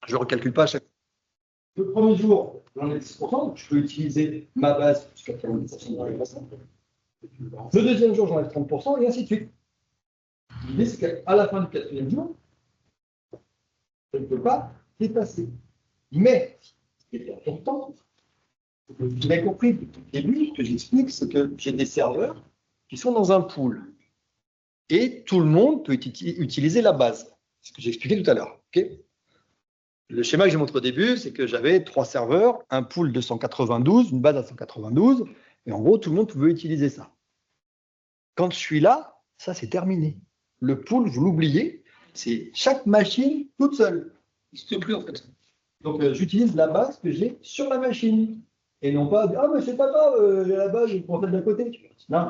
Je ne recalcule pas à chaque fois. Le premier jour, j'enlève 10%. Donc je peux utiliser ma base jusqu'à 90% de dépassement. Le deuxième jour, j'enlève 30% et ainsi de suite. L'idée, c'est qu'à la fin du quatrième jour, je ne peux pas dépasser. Mais, ce qui est important, vous avez compris depuis le début, ce que j'explique, c'est que j'ai des serveurs qui sont dans un pool. Et tout le monde peut utiliser la base. C'est ce que j'ai expliqué tout à l'heure. Okay, le schéma que j'ai montré au début, c'est que j'avais 3 serveurs, un pool de 192, une base à 192, et en gros, tout le monde pouvait utiliser ça. Quand je suis là, ça c'est terminé. Le pool, vous l'oubliez, c'est chaque machine toute seule. Il n'existe plus en fait. Donc j'utilise la base que j'ai sur la machine. Et non pas, ah mais c'est pas grave, j'ai la base, je prends celle d'à côté. Non,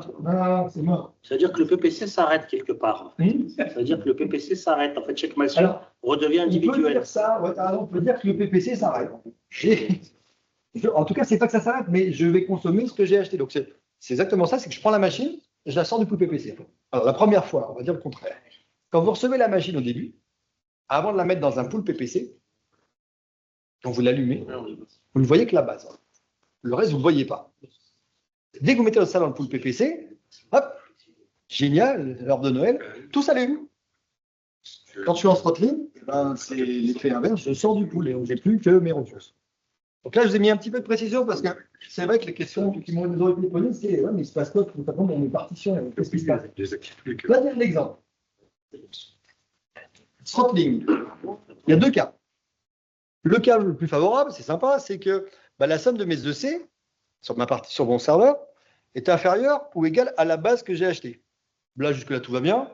c'est mort. C'est-à-dire que le PPC s'arrête quelque part. C'est-à-dire que le PPC s'arrête. En fait, chaque machine redevient individuelle. On peut dire ça, ouais, on peut dire que le PPC s'arrête. En tout cas, c'est pas que ça s'arrête, mais je vais consommer ce que j'ai acheté. Donc c'est exactement ça, c'est que je prends la machine, je la sors du pool PPC. Alors la première fois, on va dire le contraire. Quand vous recevez la machine au début, avant de la mettre dans un pool PPC, quand vous l'allumez, vous ne voyez que la base. Le reste, vous ne le voyez pas. Dès que vous mettez ça dans le pool PPC, hop, génial, l'heure de Noël, tout s'allume. Quand je suis en throttling, c'est l'effet inverse, je sors du pool et je n'ai plus que mes ressources. Donc là, je vous ai mis un petit peu de précision parce que c'est vrai que les questions qui m'ont été posées, c'est ouais, mais il se passe quoi notamment dans mes partitions? Qu'est-ce qui se passe? Là, il y a un exemple. Throttling. Il y a 2 cas. Le cas le plus favorable, c'est sympa, c'est que bah, la somme de mes EC sur mon serveur est inférieure ou égale à la base que j'ai achetée. Là, jusque-là, tout va bien,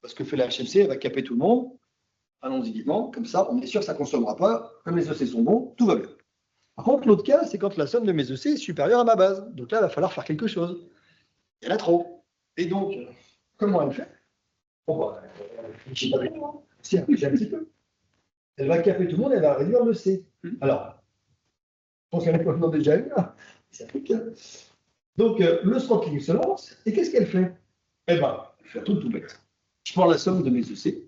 parce que fait la HMC, elle va caper tout le monde. Allons-y vivement, comme ça, on est sûr que ça ne consommera pas. Comme les EC sont bons, tout va bien. Par contre, l'autre cas, c'est quand la somme de mes EC est supérieure à ma base. Donc là, il va falloir faire quelque chose. Il y en a trop. Et donc, comment elle fait? Bon, bah, je sais pas bien. Si, j'ai un petit peu. Elle va caper tout le monde, elle va réduire le C. Alors, je pense qu'il y en a qui en ont déjà eu. C'est africain. Donc, le throttling se lance, et qu'est-ce qu'elle fait? Eh bien, je fais un truc tout bête. Je prends la somme de mes EC,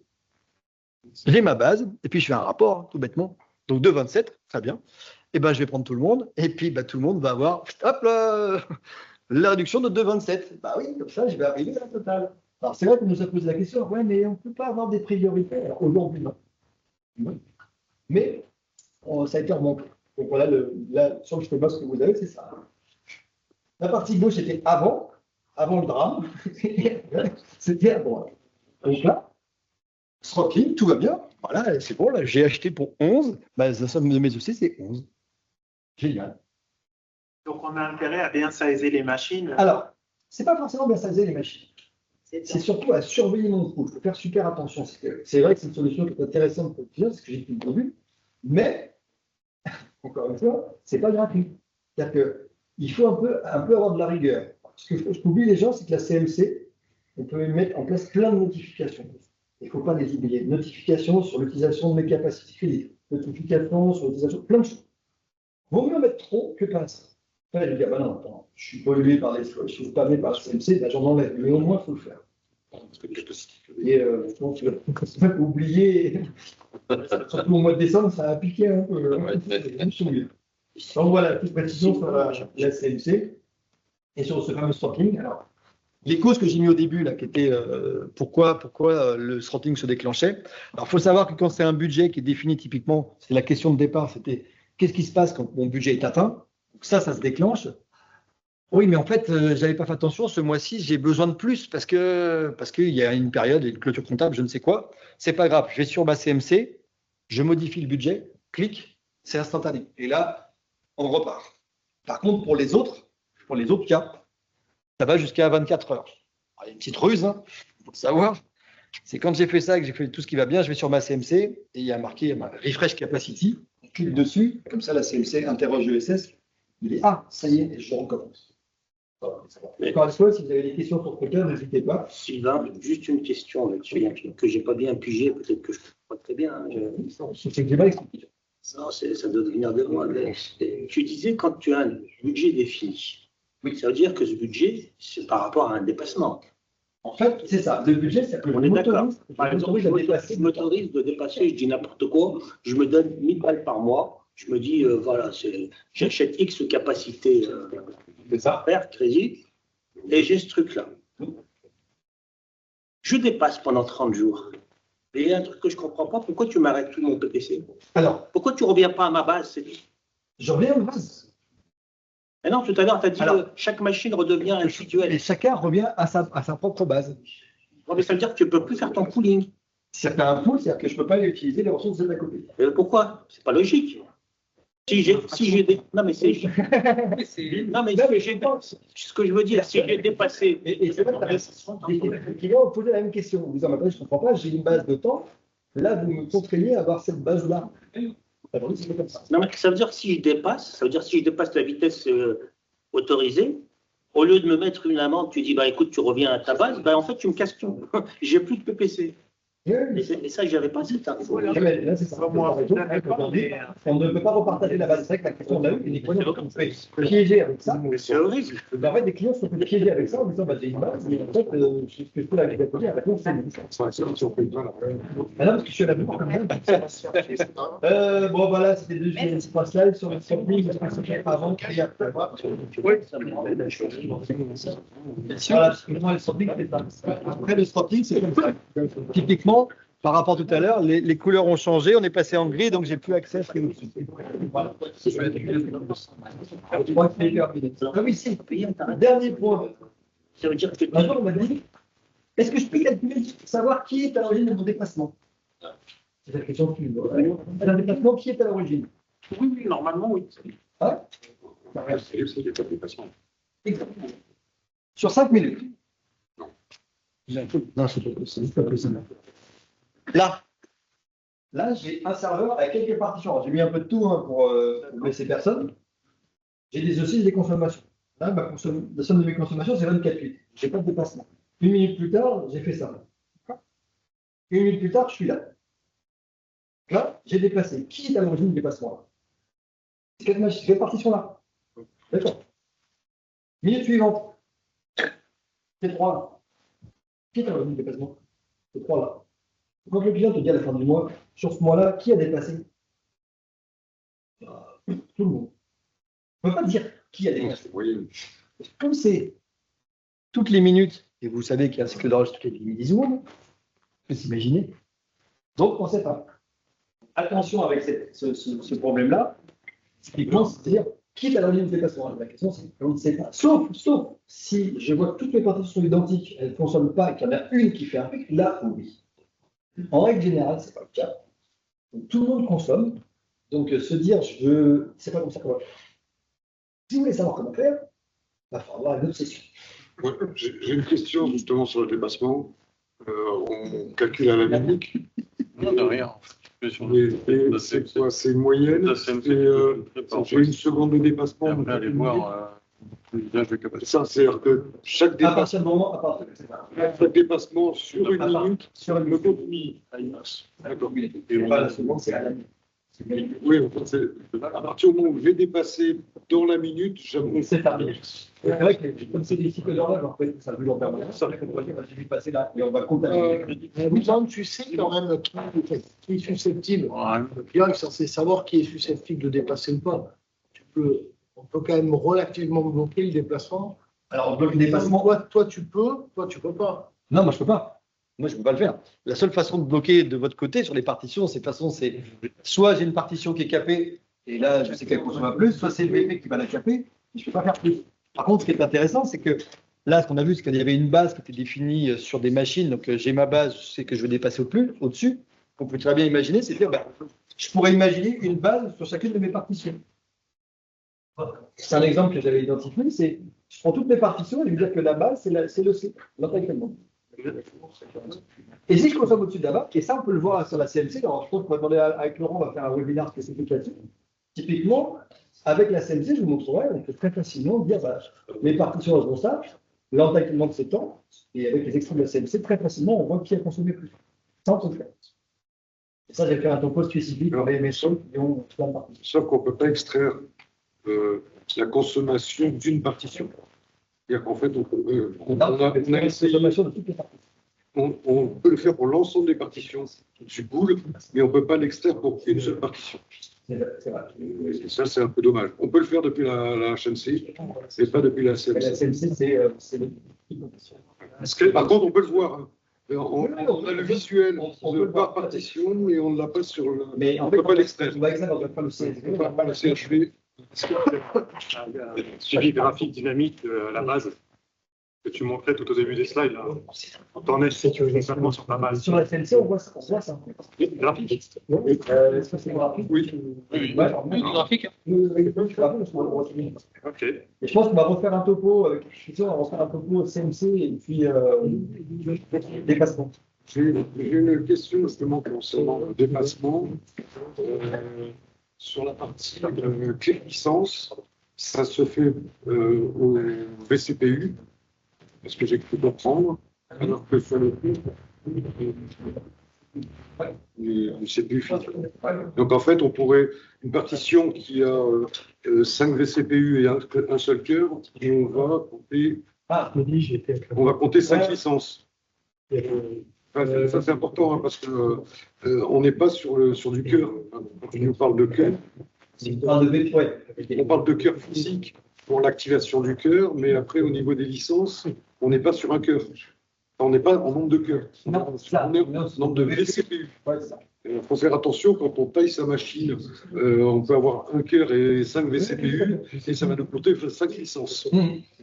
j'ai ma base, et puis je fais un rapport, hein, tout bêtement. Donc, de 27, très bien. Et ben, je vais prendre tout le monde, et puis tout le monde va avoir, hop là, la réduction de 2,27. Bah oui, comme ça, je vais arriver à la totale. Alors, c'est vrai qu'on nous a posé la question, ouais, mais on ne peut pas avoir des priorités. Alors, aujourd'hui, non. Oui. Mais ça a été remonté. Donc voilà, sur le schéma, ce que vous avez, c'est ça. La partie gauche était avant le drame. C'était à droite. Donc là, throttling, tout va bien. Voilà, c'est bon, là, j'ai acheté pour 11. Bah, la somme de mes EC, c'est 11. Génial. Donc, on a intérêt à bien sizer les machines. Alors, c'est pas forcément bien sizer les machines. C'est surtout à surveiller mon coût. Il faut faire super attention. C'est vrai que c'est une solution qui est intéressante pour le client, c'est ce que j'ai dit au début. Mais, encore une fois, c'est pas gratuit. C'est-à-dire qu'il faut un peu avoir de la rigueur. Ce qu'oublient les gens, c'est que la CMC, on peut mettre en place plein de notifications. Il ne faut pas les oublier. Notifications sur l'utilisation de mes capacités crédit. Notifications sur l'utilisation, plein de choses. Vaut mieux en mettre trop que pas ça. Enfin, je vais dire, bah non, attends, je suis pollué par les flots, je suis pas par la CMC, bah, j'en enlève. Mais au moins, il faut le faire. Et je pense que faut oublier, surtout au mois de décembre, ça a piqué un peu. Donc voilà, toute précision sur la CMC et sur ce fameux throttling. Alors, les causes que j'ai mis au début, là, qui étaient pourquoi le throttling se déclenchait. Alors, il faut savoir que quand c'est un budget qui est défini typiquement, c'est la question de départ, c'était qu'est-ce qui se passe quand mon budget est atteint? Donc ça se déclenche. Oui, mais en fait, je n'avais pas fait attention. Ce mois-ci, j'ai besoin de plus parce qu'il y a une période, une clôture comptable, je ne sais quoi. C'est pas grave. Je vais sur ma CMC, je modifie le budget, clic, c'est instantané. Et là, on repart. Par contre, pour les autres cas, ça va jusqu'à 24 heures. Alors, il y a une petite ruse, hein, faut le savoir. C'est quand j'ai fait ça, que j'ai fait tout ce qui va bien, je vais sur ma CMC et il y a marqué ma refresh capacity. On clique dessus, comme ça la CMC interroge l'ESS. Il est ça y est, et je recommence. Encore une fois, si vous avez des questions sur Twitter, n'hésitez pas. Sylvain, juste une question là-dessus, que je n'ai pas bien pigé, peut-être que je ne comprends pas très bien. C'est que j'ai mal expliqué. Non, ça doit venir de moi. Mais tu disais quand tu as un budget défini, oui, ça veut dire que ce budget, c'est par rapport à un dépassement. En fait, c'est ça. Le budget, c'est que on est d'accord. Par exemple, je m'autorise de dépasser, je dis n'importe quoi, je me donne 1000 balles par mois. Je me dis, voilà, j'achète X capacité faire crédit, et j'ai ce truc-là. Je dépasse pendant 30 jours. Et il y a un truc que je ne comprends pas, pourquoi tu m'arrêtes tout mon PPC? Alors, pourquoi tu ne reviens pas à ma base? Je reviens à ma base. Mais non, tout à l'heure, tu as dit que chaque machine redevient individuelle. Et chacun revient à sa propre base. Non, mais ça veut dire que tu ne peux plus faire ton pooling. C'est-à-dire que tu as un pool, c'est-dire que je ne peux pas utiliser les ressources de la copie. Pourquoi? C'est pas logique. Si j'ai des... Non, mais c'est... Non, mais ce que je veux dire, si j'ai dépassé... Et c'est vrai que les clients ont posé la même question. Vous disant, maintenant, je ne comprends pas, j'ai une base de temps. Là, vous me contraignez à avoir cette base-là. Non, mais ça veut dire que si je dépasse, la vitesse autorisée, au lieu de me mettre une amende, tu dis, bah écoute, tu reviens à ta base, bah en fait, tu me casses tout. J'ai plus de PPC. Et ça, je n'avais pas cette info. Là, c'est ça. On ne peut pas repartager la base. C'est vrai que la question on a eu, et des clients sont piégés avec ça. C'est horrible. En fait, des clients sont piégés avec ça en disant, j'ai une base, mais en fait, ce que je peux la récolter, la réponse, c'est non. Parce que je suis à la bourre. Bon, voilà, c'était deux trois slides sur le throttling, avant, et après. Voilà, le throttling, c'est ça. Après, le throttling, c'est comme ça. Typiquement, par rapport à tout à l'heure, les couleurs ont changé, on est passé en gris, donc j'ai plus accès à ce qui est au-dessus. Voilà. Ah oui, si. Dernier point. Ça veut dire que on m'a dit, est-ce que je peux calculer pour savoir qui est à l'origine de mon déplacement? C'est la question qui un déplacement, qui est à l'origine? Oui, normalement, oui. Ah ouais. C'est qu'il n'y a pas de dépassement. Exactement. Sur 5 minutes. Non. Non, c'est pas possible. Là, j'ai un serveur avec quelques partitions. Alors, j'ai mis un peu de tout hein, pour blesser personne. J'ai des aussi des consommations. Là, la somme de mes consommations, c'est 24,8. Je n'ai pas de dépassement. Une minute plus tard, j'ai fait ça. Une minute plus tard, je suis là. Là, j'ai dépassé. Qui est à l'origine du dépassement là? Cette partition-là. D'accord. Minute suivante. C'est 3 là. Qui est à l'origine du dépassement? C'est 3 là. Quand le client te dit à la fin du mois, sur ce mois-là, qui a dépassé? Tout le monde. On ne peut pas dire qui a dépassé. Oui. Comme c'est toutes les minutes, et vous savez qu'il y a un cycle d'horloge toutes les millisecondes, on peut s'imaginer. Donc, on ne sait pas. Attention avec ce problème-là, typiquement, c'est-à-dire qui est à l'origine du dépassement. La question, c'est qu'on ne sait pas. Sauf si je vois que toutes les partitions sont identiques, elles ne consomment pas et qu'il y en a une qui fait un pic, là, oui. En règle générale, ce n'est pas le cas. Donc, tout le monde consomme. Donc, se dire, c'est pas comme ça qu'on va faire. Si vous voulez savoir comment faire, il va falloir une autre session. Ouais, j'ai une question justement sur le dépassement. On calcule à la minute. Non, de rien. C'est quoi? C'est une moyenne. J'ai une seconde de dépassement. Après, aller voir l'usage de capacité. Ça, c'est-à-dire que chaque À partir du moment, chaque dépassement sur une minute, sur une me compte D'accord. Et pas la seconde, c'est à la minute. Oui, en fait, à partir du moment où j'ai dépassé dans la minute, j'avoue. C'est terminé. C'est vrai que comme c'est des cycles d'horloge, en fait, ça bouge en permanence. Ça va suffit de passer là et on va compter. Tu sais quand même qui est susceptible. Le client est censé savoir qui est susceptible de dépasser ou pas. On peut quand même relativement bloquer le déplacement. Alors, on bloque le dépassement. Toi, tu peux pas. Non, moi, je peux pas. Moi, je ne peux pas le faire. La seule façon de bloquer de votre côté sur les partitions, c'est soit j'ai une partition qui est capée, et là, je sais qu'elle consomme plus, soit c'est le VP qui va la caper, et je ne peux pas faire plus. Par contre, ce qui est intéressant, c'est que là, ce qu'on a vu, c'est qu'il y avait une base qui était définie sur des machines. Donc, j'ai ma base, je sais que je veux dépasser au-dessus. On peut très bien imaginer, c'est dire, je pourrais imaginer une base sur chacune de mes partitions. C'est un exemple que j'avais identifié, c'est je prends toutes mes partitions et je veux dire que la base, c'est le C, l'entaclement. Et si je consomme au-dessus de la barre, et ça on peut le voir sur la CMC, alors je pense qu'on va demander avec Laurent, on va faire un webinaire spécifique là-dessus. Typiquement, avec la CMC, je vous montrerai, on peut très facilement dire mes partitions elles vont ça, l'entaclement de ces temps, et avec les extraits de la CMC, très facilement on voit qui a consommé plus. Ça on peut le faire. Et ça, j'ai fait un topo spécifique pour les méchants qui ont plein de partitions. Sauf qu'on ne peut pas extraire la consommation d'une partition. C'est-à-dire qu'en fait, on peut le faire pour l'ensemble des partitions du pool, mais on ne peut pas l'extraire pour une seule partition. C'est vrai. Et ça, c'est un peu dommage. On peut le faire depuis la HMC, mais pas depuis la CMC. La CMC, c'est le... Par contre, on peut le voir. Hein. On a le visuel par partition, mais on ne l'a pas sur le. Mais on ne peut pas l'extraire. On va faire le CSV. On ne peut pas le CHV. Suivi graphique dynamique de la base que tu montrais tout au début des slides. Là. On t'en est concrètement sur ta base. Sur la CMC, on voit ça. Graphique. Est-ce que c'est graphique? Oui. Graphique. Ok. Et je pense qu'on va refaire un topo. On va refaire un topo CMC et puis dépassement. J'ai une question justement concernant le dépassement. Sur la partie clé licence, ça se fait au VCPU, parce que j'ai cru comprendre, alors que sur le CPU. Donc en fait, on pourrait, une partition qui a 5 VCPU et un seul cœur, et on va compter 5 licences. Ça c'est important hein, parce que on n'est pas sur du cœur. Quand on nous parle de cœur, on parle de cœur physique pour l'activation du cœur, mais après au niveau des licences, on n'est pas sur un cœur. On n'est pas en nombre de cœurs. On est en nombre de VCPU. Il faut faire attention quand on taille sa machine. On peut avoir un cœur et 5 VCPU et ça va nous coûter 5 licences.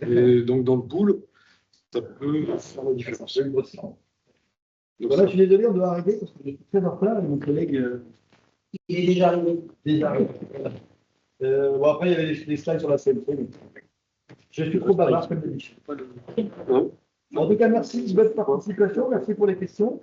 Et donc dans le pool, ça peut faire la différence. Donc voilà, je suis désolé, on doit arrêter parce que je suis très en retard et mon collègue il est déjà arrivé. Bon, après, il y avait des slides sur la CMC. Mais... Je suis trop bavard, comme dit. En tout cas, merci de votre participation, merci pour les questions.